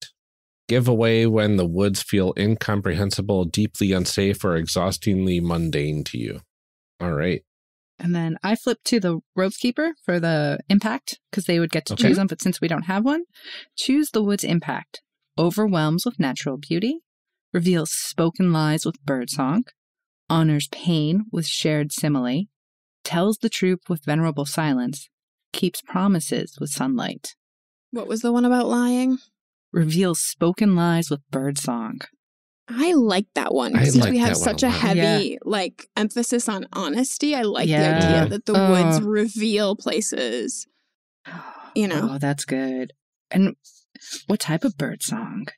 Give away when the woods feel incomprehensible, deeply unsafe, or exhaustingly mundane to you. All right. And then I flipped to the Rope Keeper for the impact because they would get to choose them, but since we don't have one, choose the wood's impact. Overwhelms with natural beauty, reveals spoken lies with birdsong, honors pain with shared simile, tells the truth with venerable silence, keeps promises with sunlight. What was the one about lying? Reveals spoken lies with birdsong. I like that one I since like we have that one such a a lot. heavy like emphasis on honesty. I like the Yeah. idea that the woods reveal places. You know. Oh, that's good. And what type of birdsong?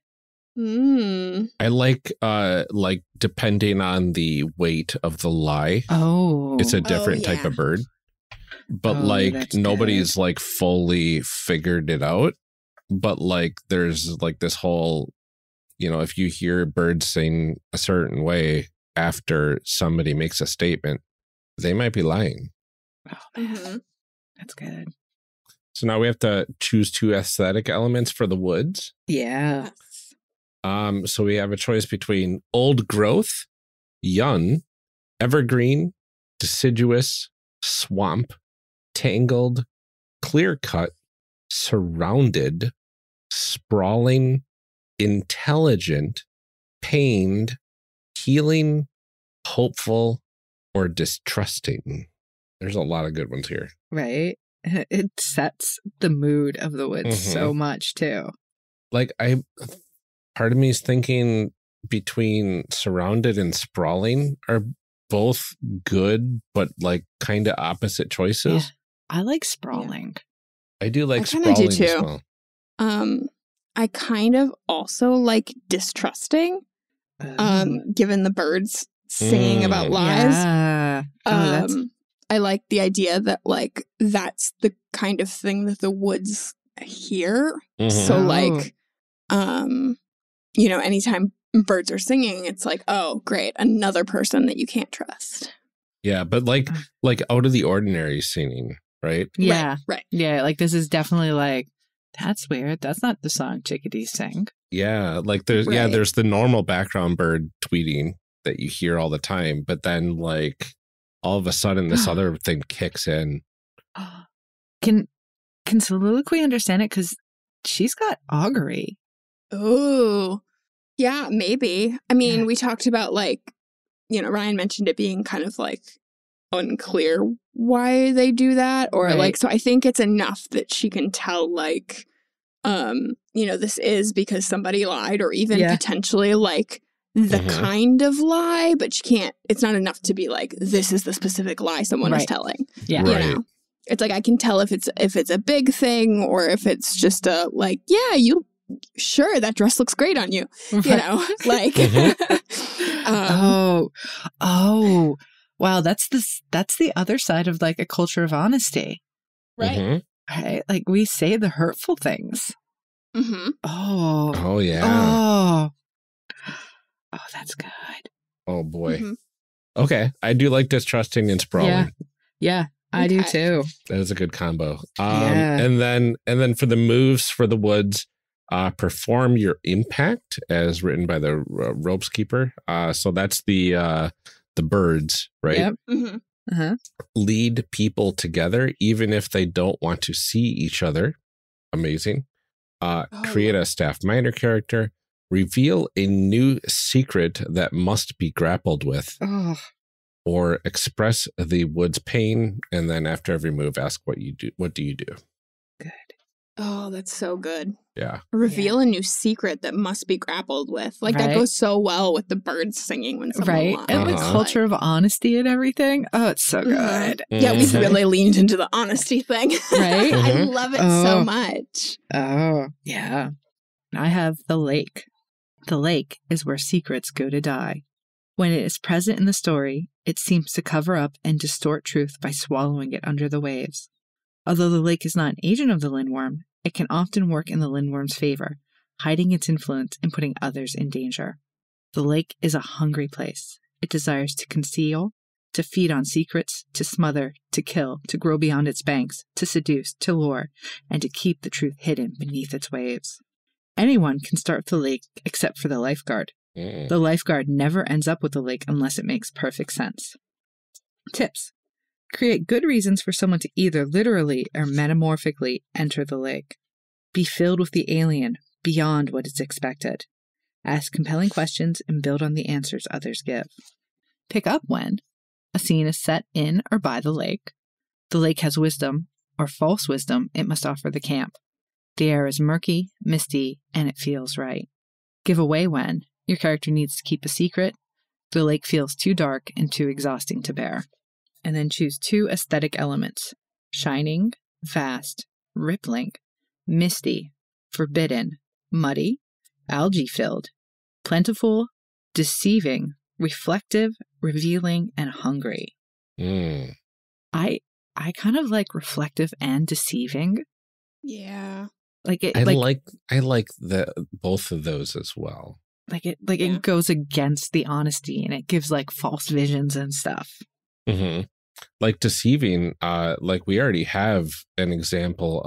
I like depending on the weight of the lie, Oh. it's a different type yeah. of bird. But Oh, like that's nobody's like fully figured it out. But like there's like this whole, you know, if you hear birds sing a certain way after somebody makes a statement, they might be lying. Oh, man. That's good. So now we have to choose 2 aesthetic elements for the woods. Yeah. So we have a choice between old growth, young, evergreen, deciduous, swamp, tangled, clear cut, surrounded, sprawling, intelligent, pained, healing, hopeful, or distrusting. There's a lot of good ones here. Right? It sets the mood of the woods so much too. Like part of me is thinking between surrounded and sprawling are both good, but like kind of opposite choices. I like sprawling. I do like I kinda sprawling do as too. well. I kind of also like distrusting, given the birds singing about lies. Yeah. I like the idea that like that's the kind of thing that the woods hear. So like, you know, anytime birds are singing, it's like, oh, great, another person that you can't trust. Yeah, but like out of the ordinary singing, right? Yeah. Right. Yeah. Like this is definitely like, that's weird. That's not the song chickadees sing. Yeah, like there's the normal background bird tweeting that you hear all the time, but then like all of a sudden this other thing kicks in. Can Soliloquy understand it? Because she's got augury. Oh, yeah, maybe. I mean, we talked about like, you know, Ryan mentioned it being kind of like unclear why they do that, or like, so I think it's enough that she can tell like, you know, this is because somebody lied, or even potentially like the kind of lie, but she can't, it's not enough to be like, this is the specific lie someone is telling. Yeah. You know? It's like, I can tell if it's a big thing, or if it's just a like, yeah, you sure that dress looks great on you, you know, like, wow. That's the other side of like a culture of honesty. Right. Right. Like we say the hurtful things. Oh yeah. Oh, that's good. Oh boy. Okay, I do like distrusting and sprawling. Yeah, I do too. That is a good combo. And then for the moves for the woods, perform your impact as written by the Ropes Keeper. So that's the birds, right? Yep. Lead people together even if they don't want to see each other. Amazing. Create a staff minor character. Reveal a new secret that must be grappled with. Or express the wood's pain, and then after every move, ask what you do. What do you do? Good. Oh, that's so good. Yeah. Reveal a new secret that must be grappled with. Like that goes so well with the birds singing when someone lies. And the culture of honesty and everything. Oh, it's so good. Yeah, we really leaned into the honesty thing. Right? I love it so much. Oh, yeah. I have the lake. The lake is where secrets go to die. When it is present in the story, it seems to cover up and distort truth by swallowing it under the waves. Although the lake is not an agent of the lindworm, it can often work in the lindworm's favor, hiding its influence and putting others in danger. The lake is a hungry place. It desires to conceal, to feed on secrets, to smother, to kill, to grow beyond its banks, to seduce, to lure, and to keep the truth hidden beneath its waves. Anyone can start the lake except for the lifeguard. The lifeguard never ends up with the lake unless it makes perfect sense. Tips. Create good reasons for someone to either literally or metamorphically enter the lake. Be filled with the alien beyond what is expected. Ask compelling questions and build on the answers others give. Pick up when a scene is set in or by the lake. The lake has wisdom or false wisdom it must offer the camp. The air is murky, misty, and it feels right. Give away when your character needs to keep a secret. The lake feels too dark and too exhausting to bear. And then choose 2 aesthetic elements: shining, vast, rippling, misty, forbidden, muddy, algae-filled, plentiful, deceiving, reflective, revealing, and hungry. I kind of like reflective and deceiving. Yeah. I like both of those as well. It goes against the honesty and it gives like false visions and stuff. Mm-hmm. Like deceiving, like we already have an example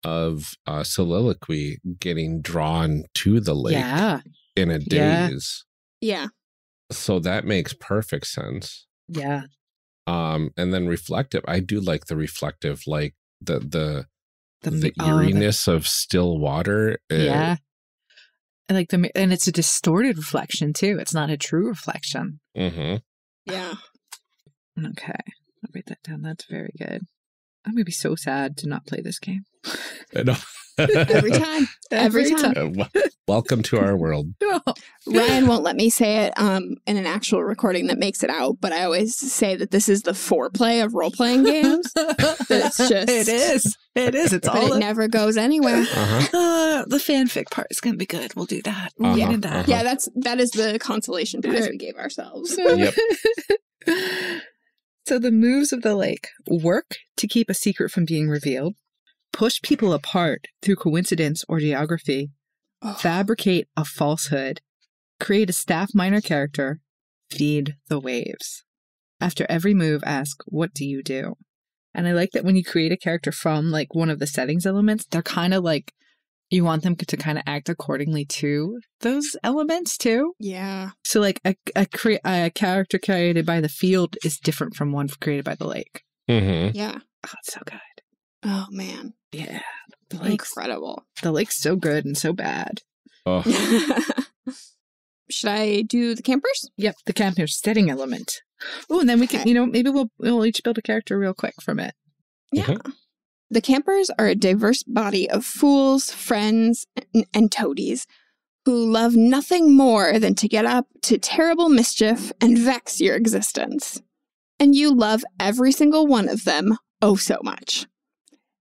of soliloquy getting drawn to the lake in a daze. Yeah. So that makes perfect sense. Yeah. And then reflective. I do like the reflective, like the eeriness of still water. Yeah. And it's a distorted reflection too. It's not a true reflection. Mm-hmm. Yeah. Okay. I'll write that down. That's very good. I'm going to be so sad to not play this game. I know. Every time. Every time. Welcome to our world. Ryan won't let me say it in an actual recording that makes it out, but I always say that this is the foreplay of role-playing games. It's just... It is. It's all... It never goes anywhere. The fanfic part is going to be good. We'll do that. We'll get into that. Yeah, that is the consolation prize we gave ourselves. Yep. So the moves of the lake: work to keep a secret from being revealed, push people apart through coincidence or geography, fabricate a falsehood, create a staff minor character, feed the waves. After every move, ask, what do you do? And I like that when you create a character from like one of the settings elements, they're kind of like, you want them to kind of act accordingly to those elements too. Yeah. So like a character created by the field is different from one created by the lake. Mm-hmm. Yeah. Oh, it's so good. Oh, man. Yeah. Incredible. The lake's so good and so bad. Oh. Should I do the campers? Yep, the campers setting element. Oh, and then we can, maybe we'll each build a character real quick from it. Yeah. Mm-hmm. The campers are a diverse body of fools, friends, and toadies who love nothing more than to get up to terrible mischief and vex your existence. And you love every single one of them oh so much.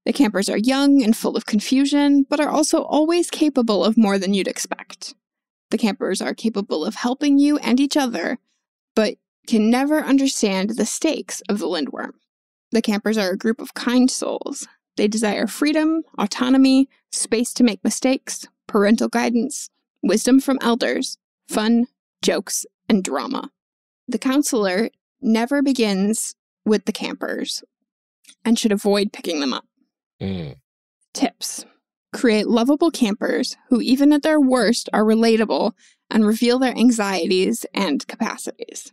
The campers are young and full of confusion, but are also always capable of more than you'd expect. The campers are capable of helping you and each other, but can never understand the stakes of the Lindworm. The campers are a group of kind souls. They desire freedom, autonomy, space to make mistakes, parental guidance, wisdom from elders, fun, jokes, and drama. The counselor never begins with the campers and should avoid picking them up. Tips. Create lovable campers who, even at their worst, are relatable and reveal their anxieties and capacities.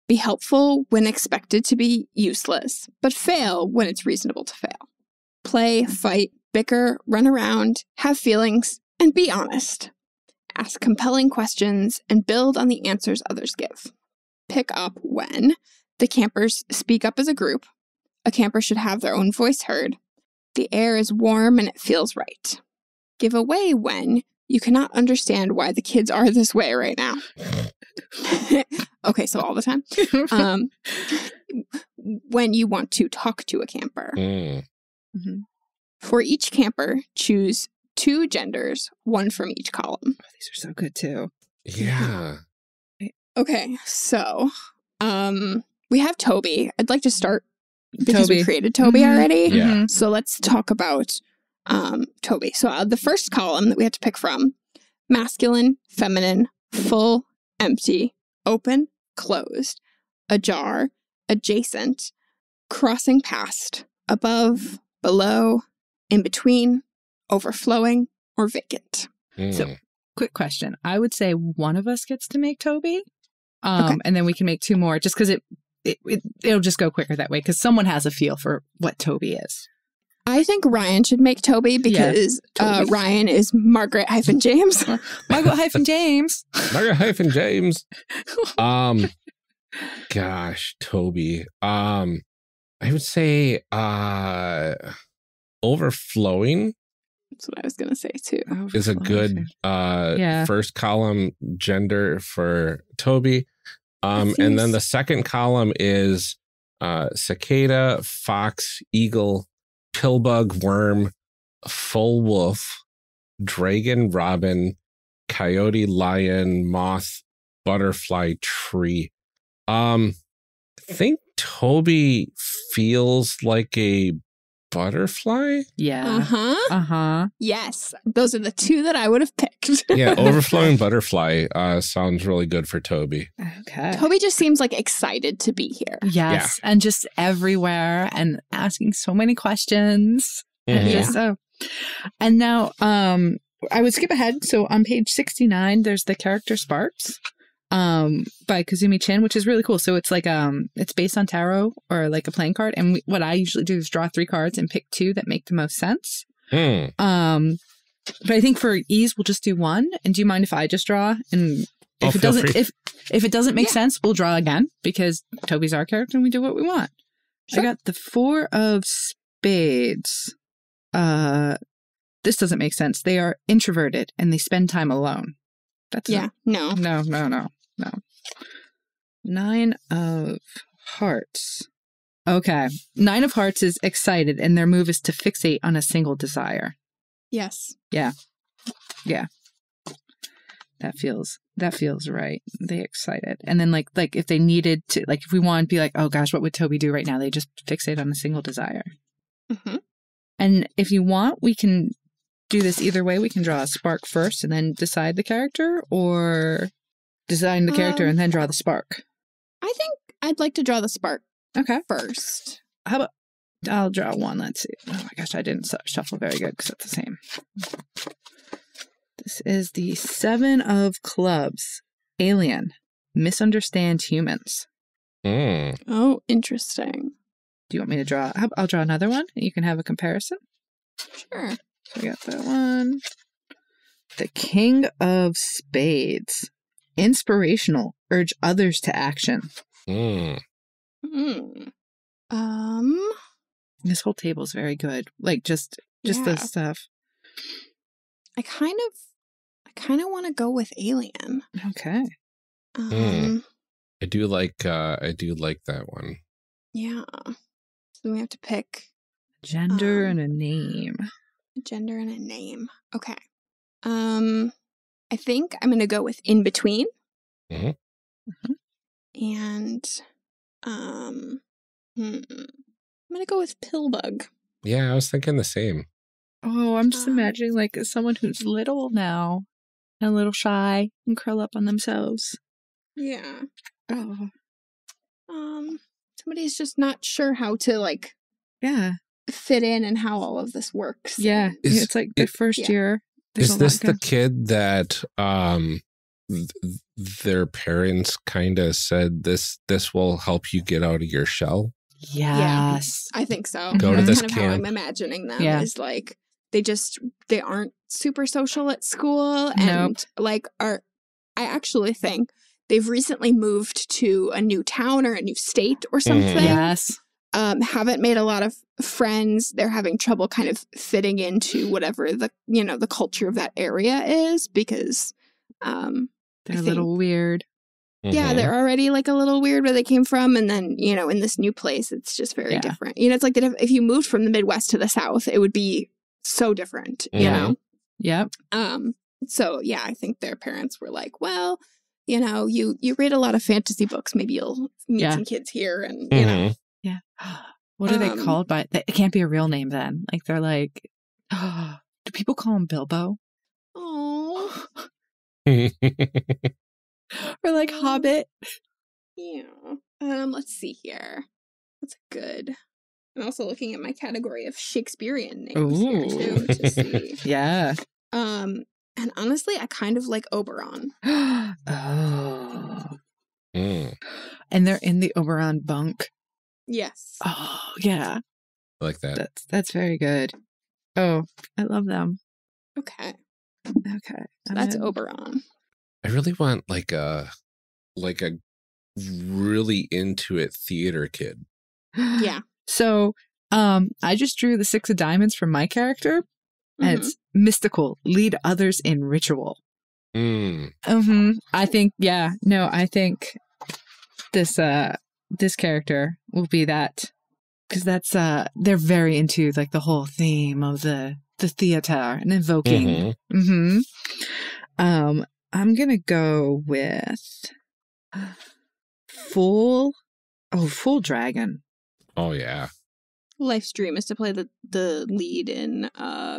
Be helpful when expected to be useless, but fail when it's reasonable to fail. Play, fight, bicker, run around, have feelings, and be honest. Ask compelling questions and build on the answers others give. Pick up when the campers speak up as a group. A camper should have their own voice heard. The air is warm and it feels right. Give away when you cannot understand why the kids are this way right now. Okay, so all the time. When you want to talk to a camper. Mm-hmm. For each camper, choose 2 genders, 1 from each column. Oh, these are so good too. Yeah. Okay, so we have Toby. I'd like to start because we created Toby already. Yeah. So let's talk about Toby. So the first column that we have to pick from: masculine, feminine, full, empty, open, closed, ajar, adjacent, crossing past, above, below, in between, overflowing, or vacant. So, quick question. I would say one of us gets to make Toby, Okay. and then we can make two more just because it'll just go quicker that way because someone has a feel for what Toby is. I think Ryan should make Toby because Toby. Ryan is Margaret-James. Margaret-James. Margaret-James. Gosh, Toby. I would say overflowing That's what I was going to say too. is a good first column gender for Toby. And then the second column is cicada, fox, eagle, pillbug, worm, full wolf, dragon, robin, coyote, lion, moth, butterfly, tree. I think Toby feels like a butterfly. Yeah. Yes. Those are the two that I would have picked. Yeah, overflowing butterfly sounds really good for Toby. Okay. Toby just seems like excited to be here. Yes, and just everywhere and asking so many questions. Mhm. And now I would skip ahead. So on page 69, there's the character Sparks by Kazumi Chin, which is really cool. So it's like it's based on tarot or like a playing card. And what I usually do is draw 3 cards and pick 2 that make the most sense. But I think for ease, we'll just do 1. And do you mind if I just draw? And if it doesn't, if it doesn't make sense, we'll draw again because Toby's our character and we do what we want. Sure. I got the 4 of spades. This doesn't make sense. They are introverted and they spend time alone. That's No. 9 of hearts. Okay. 9 of hearts is excited and their move is to fixate on a single desire. Yes. Yeah. That feels right. They excited. And then like if they needed to, like if we want to be like, oh gosh, what would Toby do right now? They just fixate on a single desire. Mm-hmm. And if you want, we can do this either way. We can draw a spark first and then decide the character, or design the character and then draw the spark. I think I'd like to draw the spark first. How about I'll draw 1. Let's see. Oh my gosh, I didn't shuffle very good because it's the same. This is the 7 of clubs. Alien. Misunderstand humans. Oh, interesting. Do you want me to draw? I'll draw another one and you can have a comparison. Sure. So I got that one. The King of Spades. Inspirational. Urge others to action. This whole table is very good. Like just the stuff. I kind of want to go with alien. Okay. I do like that one. Yeah. So we have to pick gender and a name. Gender and a name. Okay. I think I'm going to go with in between. Mm-hmm. And I'm going to go with pillbug. Yeah, I was thinking the same. Oh, I'm just imagining like someone who's little now and a little shy and curl up on themselves. Yeah. Oh. Somebody's just not sure how to like fit in and how all of this works. Yeah. It's like the first year. Is this the kid that their parents kind of said this will help you get out of your shell? Yes. I think so. Go to That's this kind of how camp. I'm imagining them is like they aren't super social at school and I actually think they've recently moved to a new town or a new state or something. Yes. Haven't made a lot of friends. They're having trouble kind of fitting into whatever the culture of that area is because they're a little weird. Yeah, they're already like a little weird where they came from. And then, in this new place, it's just very different. It's like that if you moved from the Midwest to the South, it would be so different, you know? Yep. So, yeah, I think their parents were like, well, you read a lot of fantasy books. Maybe you'll meet some kids here and, you know. Yeah. What are they called by? It can't be a real name then. Like, they're like, do people call him Bilbo? Oh. Or like Hobbit. Yeah. Let's see here. What's good? I'm also looking at my category of Shakespearean names here too to see. Yeah. And honestly, I kind of like Oberon. Oh. Mm, And they're in the Oberon bunk. Yes. Oh, yeah. I like that. That's very good. Oh, I love them. Okay. Okay. So that's Oberon. I really want like a really into it theater kid. Yeah. So, I just drew the 6 of diamonds from my character, and it's mystical. Lead others in ritual. Mm. I think, I think this character will be that, because that's they're very into like the whole theme of the theater and invoking. I'm gonna go with full dragon. Oh yeah. Life's dream is to play the lead in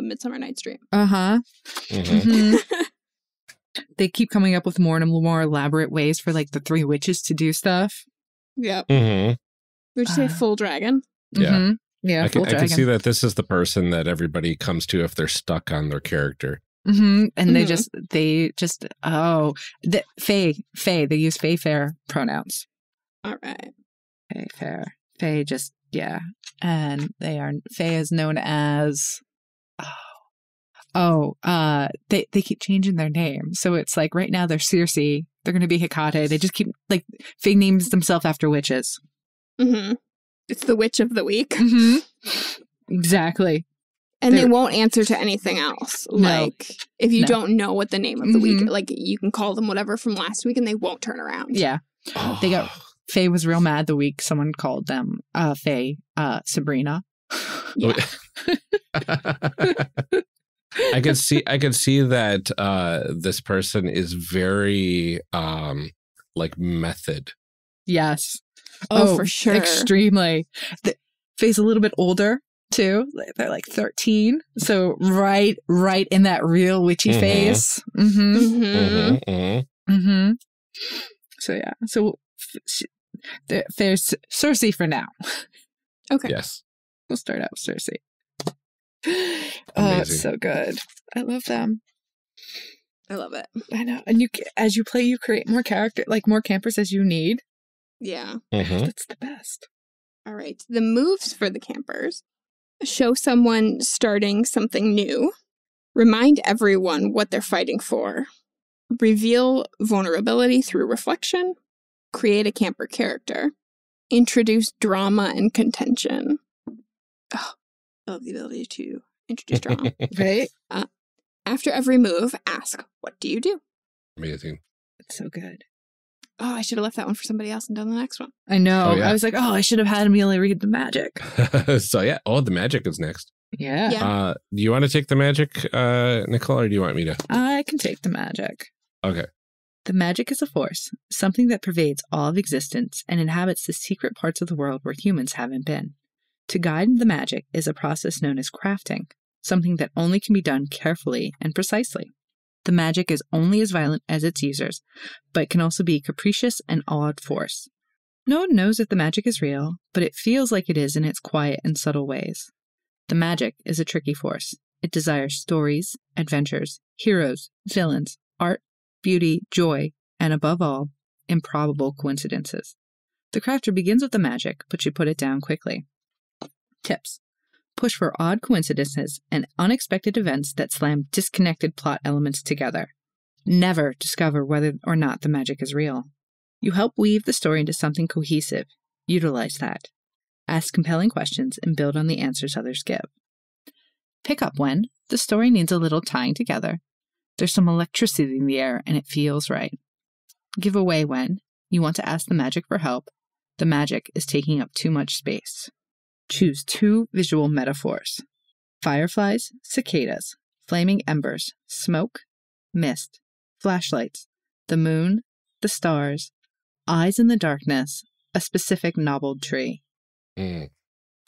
Midsummer Night's Dream. They keep coming up with more and more elaborate ways for like the 3 witches to do stuff. Yep. Would you say full dragon? Yeah. Yeah. I can see that this is the person that everybody comes to if they're stuck on their character. And they just Phae, they use Phae fair pronouns. All right. Phae fair. Phae just, and Phae is known as, they keep changing their name. So it's like right now they're Circe, they're going to be Hecate. They just keep, like, Phae names themselves after witches. It's the witch of the week. Exactly. And they won't answer to anything else. No. Like, if you don't know what the name of the week, like, you can call them whatever from last week and they won't turn around. Yeah. Phae was real mad the week someone called them Phae Sabrina. Yeah. I can see that this person is very like method. Yes. Oh, for sure. Extremely. Phae's a little bit older too. They're like 13. So right in that real witchy phase. So yeah. So there's Circe for now. Okay. Yes. We'll start out with Circe. Oh, it's so good. I love them. I love it. I know. And as you play, you create more more campers as you need. Yeah. That's the best. All right. The moves for the campers: show someone starting something new, remind everyone what they're fighting for, reveal vulnerability through reflection, create a camper character, introduce drama and contention. Oh, I love the ability to introduce drama. Right? After every move, ask, what do you do? Amazing. It's so good. Oh, I should have left that one for somebody else and done the next one. I know. Oh, yeah. I was like, I should have had Amelia read the magic. So yeah. Oh, the magic is next. Yeah. Do you want to take the magic, Nicole, or do you want me to? I can take the magic. Okay. The magic is a force, something that pervades all of existence and inhabits the secret parts of the world where humans haven't been. To guide the magic is a process known as crafting, something that only can be done carefully and precisely. The magic is only as violent as its users, but can also be capricious and odd force. No one knows if the magic is real, but it feels like it is in its quiet and subtle ways. The magic is a tricky force. It desires stories, adventures, heroes, villains, art, beauty, joy, and above all, improbable coincidences. The crafter begins with the magic, but should put it down quickly. Tips. Push for odd coincidences and unexpected events that slam disconnected plot elements together. Never discover whether or not the magic is real. You help weave the story into something cohesive. Utilize that. Ask compelling questions and build on the answers others give. Pick up when the story needs a little tying together. There's some electricity in the air and it feels right. Give away when you want to ask the magic for help. The magic is taking up too much space. Choose 2 visual metaphors. Fireflies, cicadas, flaming embers, smoke, mist, flashlights, the moon, the stars, eyes in the darkness, a specific knobbled tree. So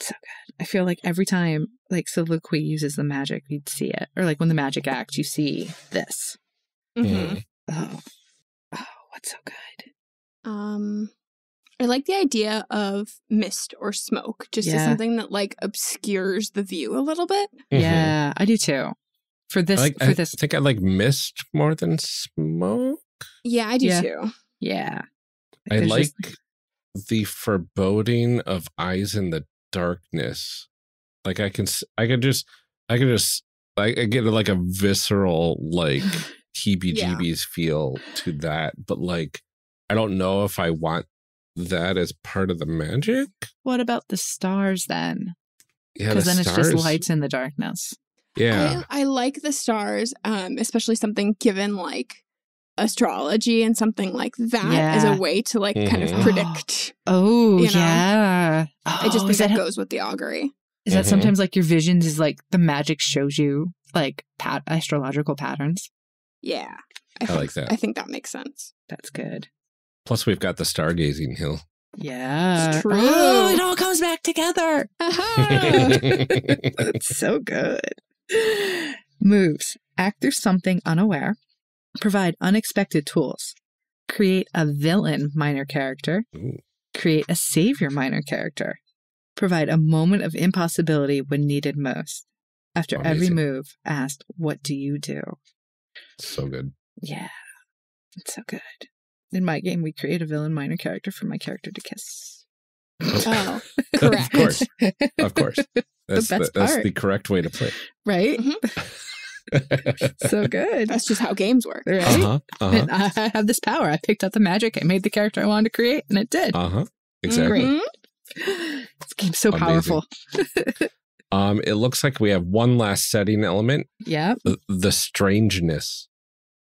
good. I feel like every time Soliloquy uses the magic, you'd see it. Or when the magic acts, you see this. Mm-hmm. Oh, That's so good. I like the idea of mist or smoke, just as something that like obscures the view a little bit. Yeah, I do too. For this, I think I like mist more than smoke. Yeah, I do too. Yeah. I like the foreboding of eyes in the darkness. Like I get like a visceral, like heebie-jeebies feel to that, but like I don't know if I want that as part of the magic. What about the stars then? Yeah, because then it's just lights in the darkness. Yeah, I like the stars, especially something given like astrology and something like that as a way to like kind of predict. Oh, you know? Yeah. I just think that goes with the augury. Is that sometimes like your visions is like the magic shows you like astrological patterns? Yeah. I like that. I think that makes sense. That's good. Plus we've got the stargazing hill. Yeah. It's true. Oh, it all comes back together. That's so good. Moves. Act through something unaware. Provide unexpected tools. Create a villain minor character. Ooh. Create a savior minor character. Provide a moment of impossibility when needed most. After every move, ask, what do you do? So good. Yeah. It's so good. In my game, we create a villain minor character for my character to kiss. Oh, correct. Of course. That's the correct way to play. Right? So good. That's just how games work. Right? And I have this power. I picked up the magic. I made the character I wanted to create, and it did. Exactly. Great. This game's so powerful. It looks like we have one last setting element. Yeah. The strangeness.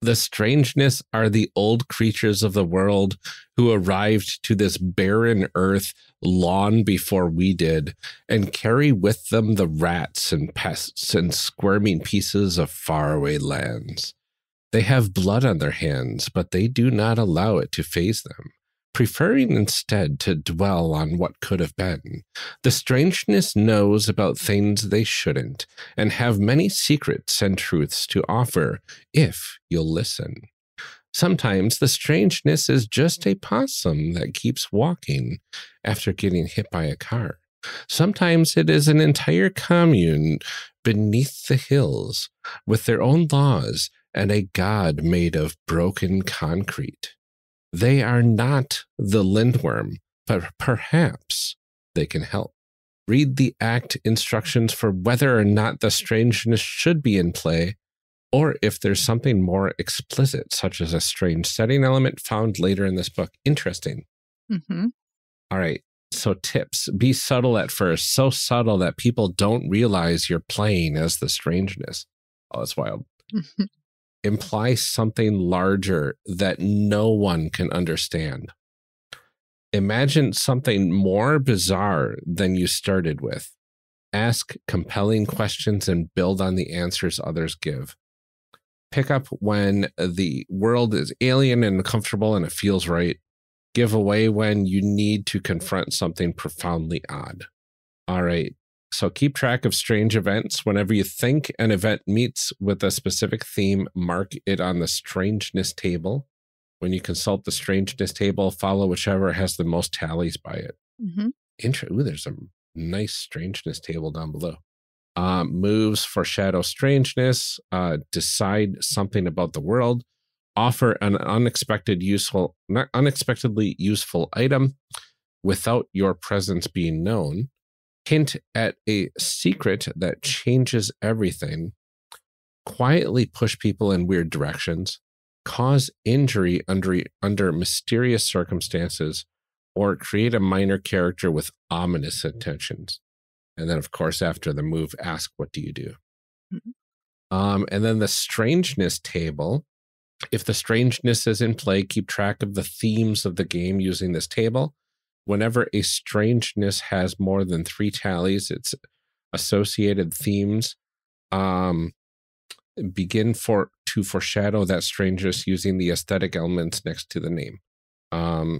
The strangeness are the old creatures of the world who arrived to this barren earth long before we did, and carry with them the rats and pests and squirming pieces of faraway lands. They have blood on their hands, but they do not allow it to faze them, preferring instead to dwell on what could have been. The strangeness knows about things they shouldn't, and have many secrets and truths to offer if you'll listen. Sometimes the strangeness is just a possum that keeps walking after getting hit by a car. Sometimes it is an entire commune beneath the hills with their own laws and a god made of broken concrete. They are not the lindworm, but perhaps they can help. Read the act instructions for whether or not the strangeness should be in play, or if there's something more explicit, such as a strange setting element found later in this book. Interesting. All right. So tips. Be subtle at first. So subtle that people don't realize you're playing as the strangeness. Oh, that's wild. Imply something larger that no one can understand. Imagine something more bizarre than you started with. Ask compelling questions and build on the answers others give. Pick up when the world is alien and uncomfortable and it feels right. Give away when you need to confront something profoundly odd. All right. So keep track of strange events. Whenever you think an event meets with a specific theme, mark it on the strangeness table. When you consult the strangeness table, follow whichever has the most tallies by it. Ooh, there's a nice strangeness table down below. Moves, foreshadow strangeness, decide something about the world, offer an unexpectedly useful item without your presence being known, hint at a secret that changes everything, quietly push people in weird directions, cause injury under mysterious circumstances, or create a minor character with ominous intentions. And then, of course, after the move, ask, what do you do? And then the strangeness table. If the strangeness is in play, keep track of the themes of the game using this table. Whenever a strangeness has more than 3 tallies, its associated themes begin to foreshadow that strangeness using the aesthetic elements next to the name.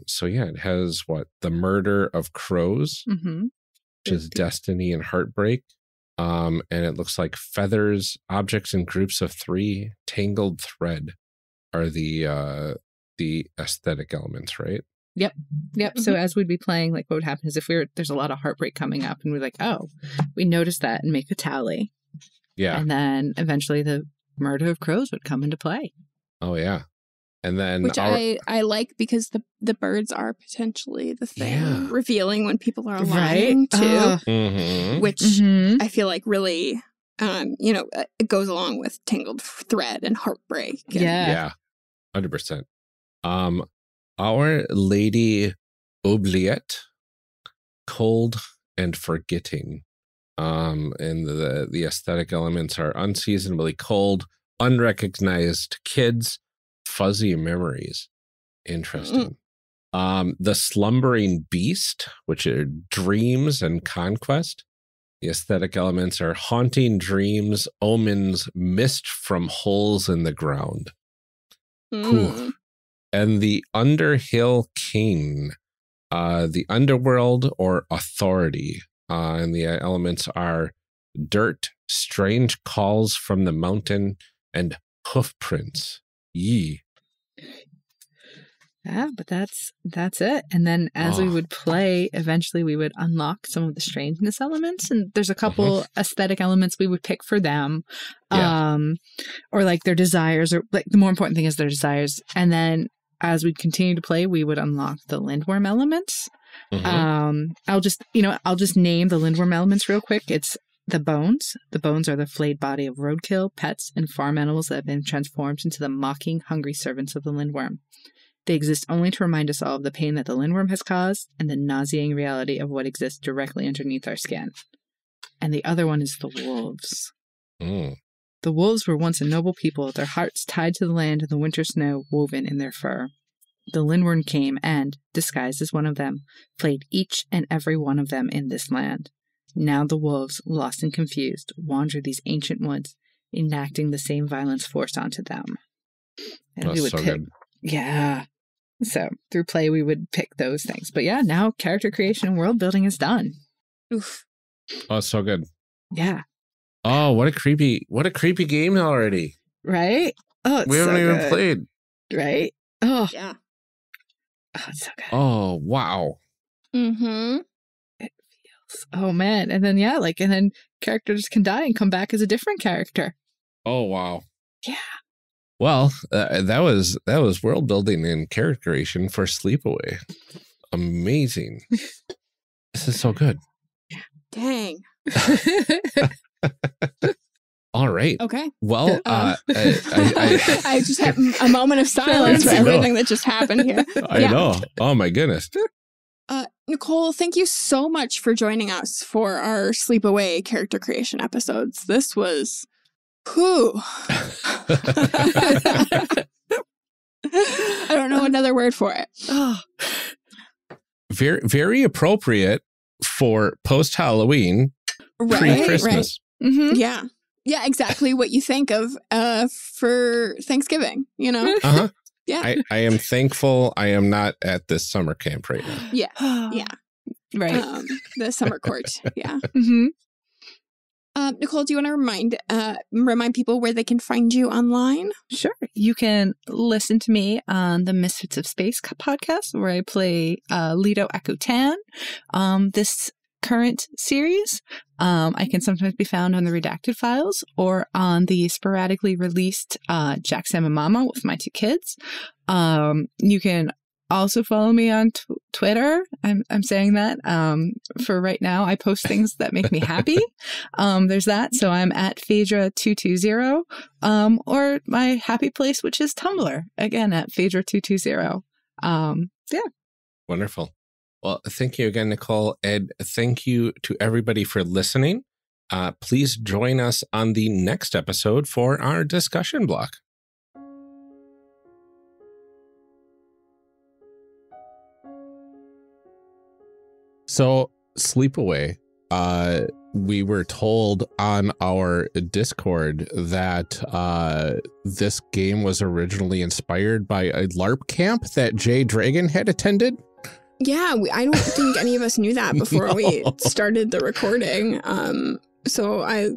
So yeah, it has the murder of crows, which is destiny and heartbreak. And it looks like feathers, objects in groups of 3, tangled thread are the the aesthetic elements, right? Yep. So as we'd be playing, like what would happen is if there's a lot of heartbreak coming up and we're like, oh, we notice that and make a tally. Yeah. And then eventually the murder of crows would come into play. Oh, yeah. And then which I like because the birds are potentially the thing revealing when people are lying too, which I feel like really, it goes along with tangled thread and heartbreak. And yeah, 100%. Our Lady Oubliette, cold and forgetting. And the aesthetic elements are unseasonably cold, unrecognized kids, fuzzy memories. Interesting. The slumbering beast, which are dreams and conquest. The aesthetic elements are haunting dreams, omens, mist from holes in the ground. Cool. And the Underhill King, the underworld or authority. And the elements are dirt, strange calls from the mountain, and hoof prints. Yee. Yeah, but that's it. And then as we would play, eventually we would unlock some of the strangeness elements. And there's a couple aesthetic elements we would pick for them. Or like their desires, or like the more important thing is their desires. And then as we continue to play, we would unlock the lindworm elements. I'll just name the lindworm elements real quick. It's the bones. The bones are the flayed body of roadkill, pets, and farm animals that have been transformed into the mocking, hungry servants of the lindworm. They exist only to remind us all of the pain that the lindworm has caused and the nauseating reality of what exists directly underneath our skin. And the other one is the wolves. The wolves were once a noble people, their hearts tied to the land and the winter snow woven in their fur. The lindworm came and, disguised as one of them, flayed each and every one of them in this land. Now the wolves, lost and confused, wander these ancient woods, enacting the same violence forced onto them. And That's we would so good. Yeah. So through play, we would pick those things. But yeah, now character creation and world building is done. Oof. Oh, it's so good. Yeah. Oh, what a creepy game already. Right? Oh, it's we haven't so even good. played. Right? Oh. Yeah. Oh, it's so good. Oh, wow. It feels. Oh man. And then characters can die and come back as a different character. Oh, wow. Yeah. Well, that was world building and character creation for Sleepaway. Amazing. This is so good. Dang. All right. Okay. Well, I just had a moment of silence for everything that just happened here. I know. Oh my goodness. Nicole, thank you so much for joining us for our Sleepaway character creation episodes. This was I don't know another word for it. Very, very appropriate for post-Halloween, pre-Christmas. Right. Yeah. Yeah, exactly what you think of for Thanksgiving, Uh-huh. Yeah. I am thankful I am not at this summer camp right now. Yeah. Yeah. Right. The summer court. Yeah. Mm-hmm. Nicole, do you want to remind people where they can find you online? Sure. You can listen to me on the Misfits of Space podcast, where I play Leto Akutan. This current series, I can sometimes be found on the Redacted Files or on the sporadically released Jack, Sam, and Mama with my two kids. You can also follow me on Twitter. I'm saying that for right now. I post things that make me happy. There's that. So I'm at Phaedra220, or my happy place, which is Tumblr, again at Phaedra220. Yeah. Wonderful. Well, thank you again, Nicole, and thank you to everybody for listening. Please join us on the next episode for our discussion block. So, Sleepaway, we were told on our Discord that this game was originally inspired by a LARP camp that Jay Dragon had attended. Yeah, I don't think any of us knew that before we started the recording. So I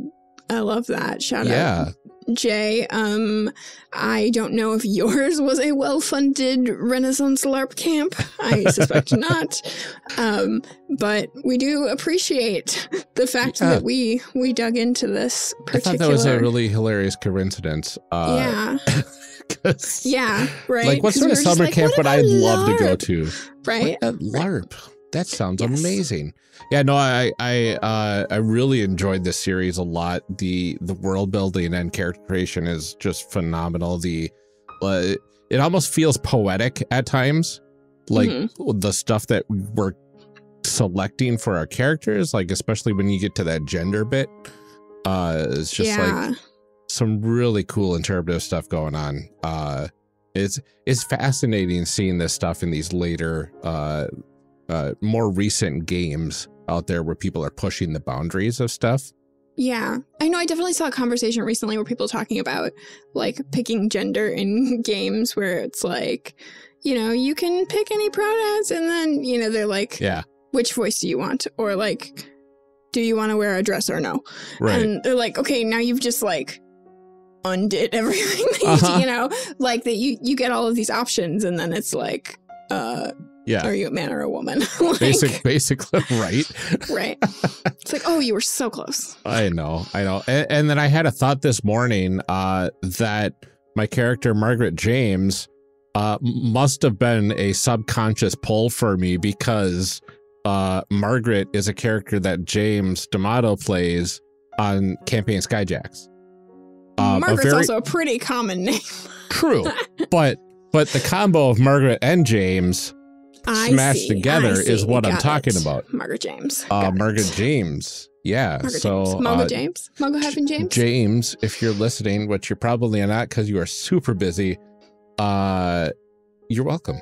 love that. Shout out. Jay, I don't know if yours was a well-funded Renaissance LARP camp. I suspect not. But we do appreciate the fact that we dug into this particular... I thought that was a really hilarious coincidence. Yeah. Yeah, right. Like, what sort of summer camp would I love to go to? Right. LARP. That sounds amazing. Yeah, no, I really enjoyed this series a lot. The world building and character creation is just phenomenal. It almost feels poetic at times, like the stuff that we're selecting for our characters, like especially when you get to that gender bit. It's just like some really cool interpretive stuff going on. It's fascinating seeing this stuff in these later more recent games out there where people are pushing the boundaries of stuff. Yeah, I know. I definitely saw a conversation recently where people talking about like picking gender in games where it's like, you know, you can pick any pronouns and then, you know, they're like, which voice do you want? Or like, do you want to wear a dress or no? Right. And they're like, okay, now you've just like undid everything that you know, like that you get all of these options and then it's like, are you a man or a woman? Like, basically, right? Right. It's like, oh, you were so close. I know. And then I had a thought this morning that my character, Margaret James, must have been a subconscious pull for me because Margaret is a character that James D'Amato plays on Campaign Skyjacks. Margaret's also a pretty common name. True. But the combo of Margaret and James smashed together is what I'm talking about. Margaret James. Margaret James. Yeah. Margaret so James. Mogo James. Mogo Heaven James. James, if you're listening, which you're probably not because you are super busy, you're welcome.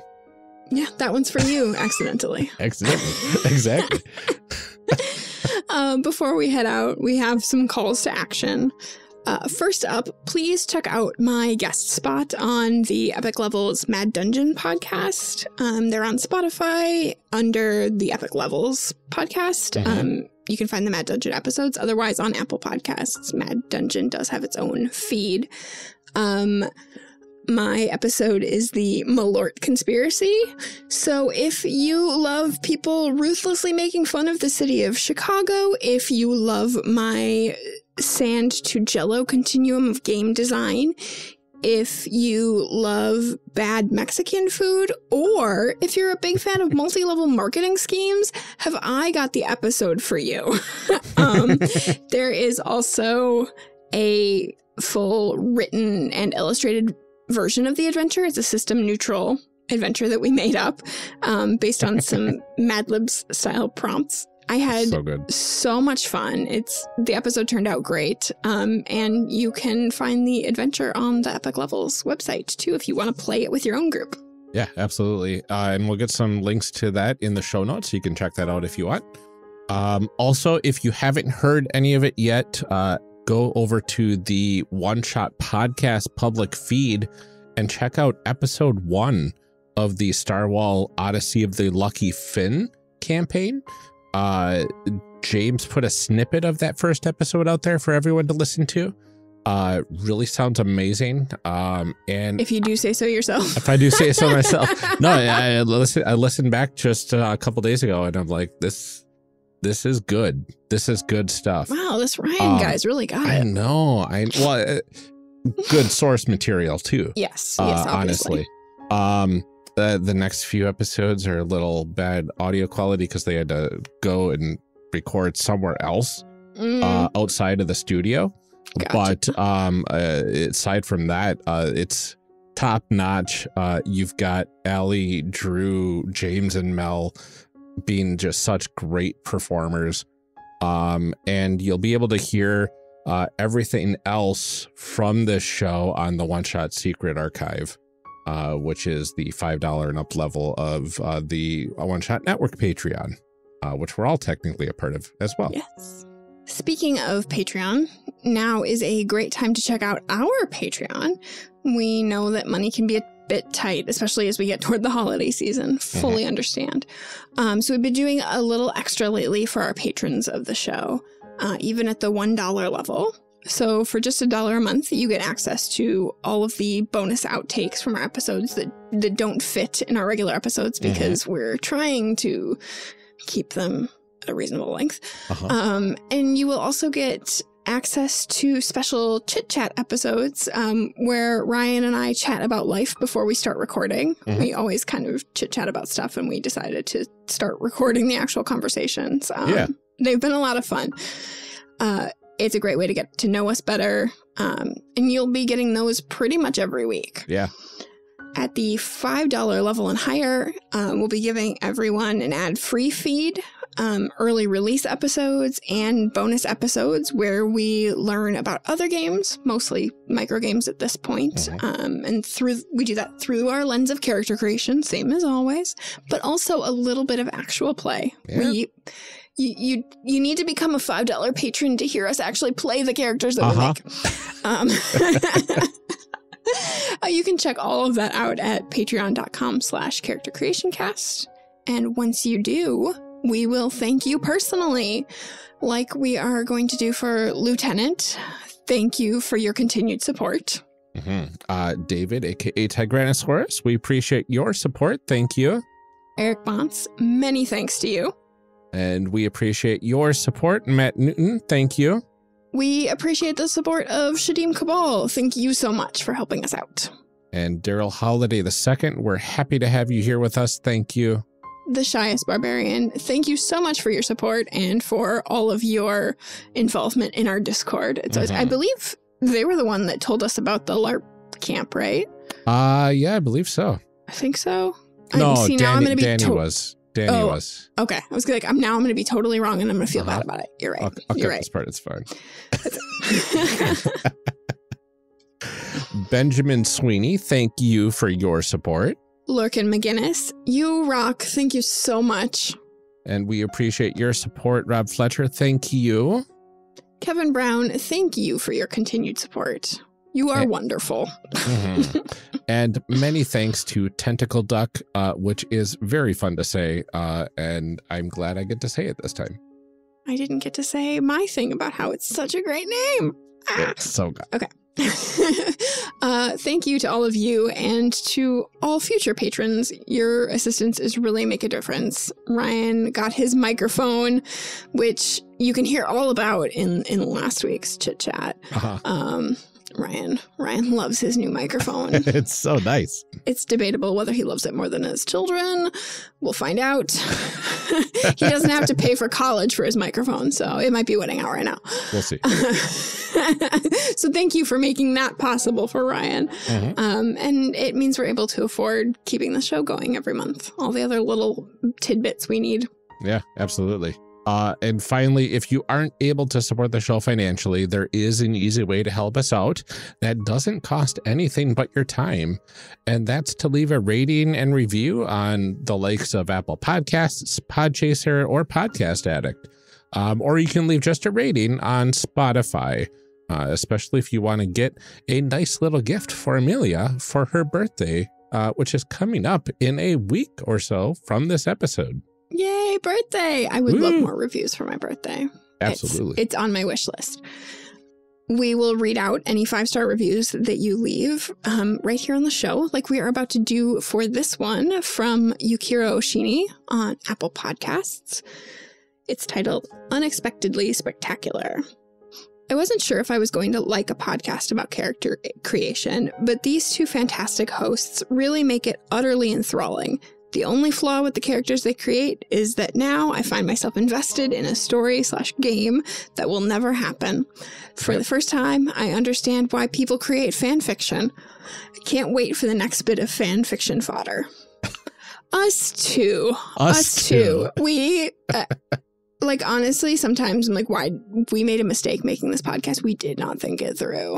Yeah, that one's for you, accidentally. Exactly. Before we head out, we have some calls to action. First up, please check out my guest spot on the Epic Levels Mad Dungeon podcast. They're on Spotify under the Epic Levels podcast. You can find the Mad Dungeon episodes. Otherwise, on Apple Podcasts, Mad Dungeon does have its own feed. My episode is the Malort Conspiracy. So if you love people ruthlessly making fun of the city of Chicago, if you love my sand to jello continuum of game design, if you love bad Mexican food, or if you're a big fan of multi-level marketing schemes, have I got the episode for you. There is also a full written and illustrated version of the adventure. It's a system neutral adventure that we made up based on some Mad Libs style prompts. I had so much fun. The episode turned out great. And you can find the adventure on the Epic Levels website too if you want to play it with your own group. Yeah, absolutely. And we'll get some links to that in the show notes, so you can check that out if you want. Also, if you haven't heard any of it yet, go over to the One Shot Podcast public feed and check out episode 1 of the Starwhal Odyssey of the Lucky Finn campaign. James put a snippet of that first episode out there for everyone to listen to. Really sounds amazing. And if you do say so yourself. If I do say so myself. No, I listened back just a couple days ago and I'm like, this is good. This is good stuff. Wow, this Ryan guy's really got it. I know. Good source material too. Yes, obviously. Honestly. The next few episodes are a little bad audio quality because they had to go and record somewhere else outside of the studio. Gotcha. But aside from that, it's top notch. You've got Allie, Drew, James, and Mel being just such great performers. And you'll be able to hear everything else from this show on the One Shot Secret Archive, which is the $5 and up level of the One Shot Network Patreon, which we're all technically a part of as well. Yes. Speaking of Patreon, now is a great time to check out our Patreon. We know that money can be a bit tight, especially as we get toward the holiday season. Fully understand. So we've been doing a little extra lately for our patrons of the show. Even at the $1 level, So for just $1 a month, you get access to all of the bonus outtakes from our episodes that don't fit in our regular episodes because we're trying to keep them at a reasonable length. And you will also get access to special chit-chat episodes where Ryan and I chat about life before we start recording. We always kind of chit-chat about stuff, and we decided to start recording the actual conversations. They've been a lot of fun. It's a great way to get to know us better, and you'll be getting those pretty much every week. Yeah. At the $5 level and higher, we'll be giving everyone an ad-free feed, early release episodes, and bonus episodes where we learn about other games, mostly micro games at this point. And we do that through our lens of character creation, same as always, but also a little bit of actual play. Yeah. You need to become a $5 patron to hear us actually play the characters that we make. You can check all of that out at patreon.com/charactercreationcast. And once you do, we will thank you personally, like we are going to do for Lieutenant. Thank you for your continued support. David, aka Tigranosaurus, we appreciate your support. Thank you. Eric Bontz, many thanks to you. And we appreciate your support. Matt Newton, thank you. We appreciate the support of Shadim Cabal. Thank you so much for helping us out. And Daryl Holiday II, we're happy to have you here with us. Thank you. The Shyest Barbarian, thank you so much for your support and for all of your involvement in our Discord. I believe they were the one that told us about the LARP camp, right? Yeah, I believe so. I think so. No, Danny was. Danny was. Okay. I was like, now I'm going to be totally wrong and I'm going to feel bad about it. You're right. You're right. This part, it's fine. Benjamin Sweeney, thank you for your support. Lurkin McGinnis, you rock. Thank you so much. And we appreciate your support. Rob Fletcher, thank you. Kevin Brown, thank you for your continued support. You are wonderful. And many thanks to Tentacle Duck, which is very fun to say, and I'm glad I get to say it this time. I didn't get to say my thing about how it's such a great name. It's so good. Okay. Thank you to all of you and to all future patrons. Your assistance is really make a difference. Ryan got his microphone, which you can hear all about in last week's chit chat. Ryan loves his new microphone. It's so nice. It's debatable whether he loves it more than his children. We'll find out. He doesn't have to pay for college for his microphone, so it might be winning out right now. We'll see. So thank you for making that possible for Ryan. And it means we're able to afford keeping the show going every month. All the other little tidbits we need. Yeah, absolutely. And finally, if you aren't able to support the show financially, there is an easy way to help us out that doesn't cost anything but your time. And that's to leave a rating and review on the likes of Apple Podcasts, Podchaser, or Podcast Addict. Or you can leave just a rating on Spotify, especially if you want to get a nice little gift for Amelia for her birthday, which is coming up in a week or so from this episode. Yay, birthday! I would love more reviews for my birthday. Absolutely. It's on my wish list. We will read out any 5-star reviews that you leave right here on the show, like we are about to do for this one from Yukiro Oshini on Apple Podcasts. It's titled Unexpectedly Spectacular. I wasn't sure if I was going to like a podcast about character creation, but these two fantastic hosts really make it utterly enthralling. The only flaw with the characters they create is that now I find myself invested in a story/game that will never happen. For the first time, I understand why people create fan fiction. I can't wait for the next bit of fan fiction fodder. Us too. We, honestly, sometimes I'm like, why we made a mistake making this podcast. We did not think it through.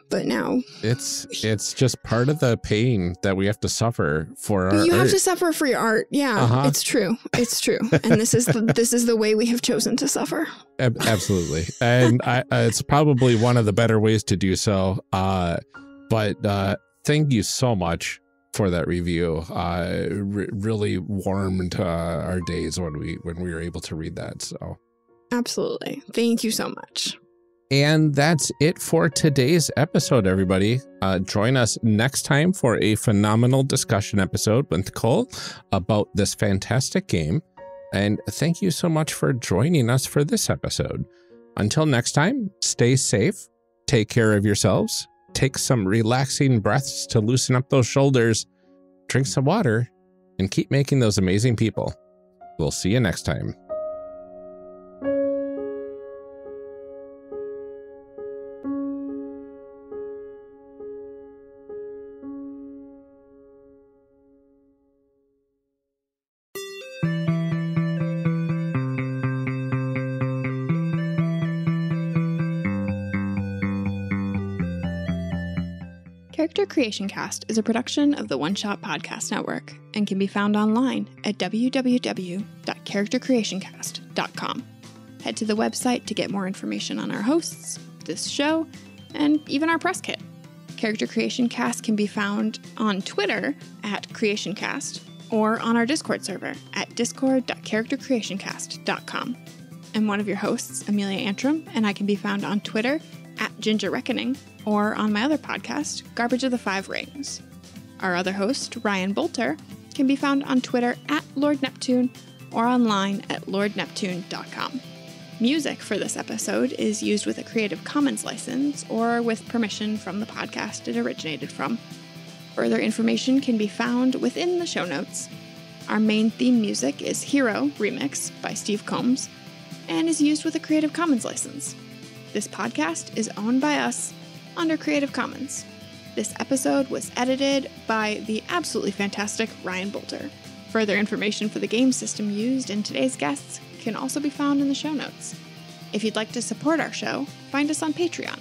But now it's just part of the pain that we have to suffer for our art. Have to suffer for your art. Yeah, It's true. And this is the way we have chosen to suffer. Absolutely. And it's probably one of the better ways to do so. But thank you so much for that review. It really warmed our days when we were able to read that. So absolutely. Thank you so much. And that's it for today's episode, everybody. Join us next time for a phenomenal discussion episode with Nicole about this fantastic game. And thank you so much for joining us for this episode. Until next time, stay safe, take care of yourselves, take some relaxing breaths to loosen up those shoulders, drink some water, and keep making those amazing people. We'll see you next time. Character Creation Cast is a production of the One Shot Podcast Network and can be found online at www.charactercreationcast.com. Head to the website to get more information on our hosts, this show, and even our press kit. Character Creation Cast can be found on Twitter at CreationCast or on our Discord server at discord.charactercreationcast.com. I'm one of your hosts, Amelia Antrim, and I can be found on Twitter at Ginger Reckoning or on my other podcast, Garbage of the Five Rings. Our other host, Ryan Bolter, can be found on Twitter at Lord Neptune or online at lordneptune.com. Music for this episode is used with a Creative Commons license or with permission from the podcast it originated from. Further information can be found within the show notes. Our main theme music is Hero Remix by Steve Combs and is used with a Creative Commons license. This podcast is owned by us under Creative Commons. This episode was edited by the absolutely fantastic Ryan Bolter. Further information for the game system used in today's guests can also be found in the show notes. If you'd like to support our show, find us on Patreon.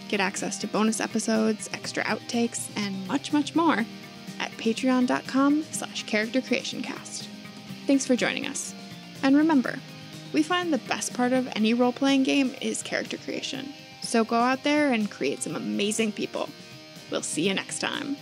Get access to bonus episodes, extra outtakes, and much, much more at patreon.com/charactercreationcast. Thanks for joining us. And remember, we find the best part of any role-playing game is character creation. So go out there and create some amazing people. We'll see you next time.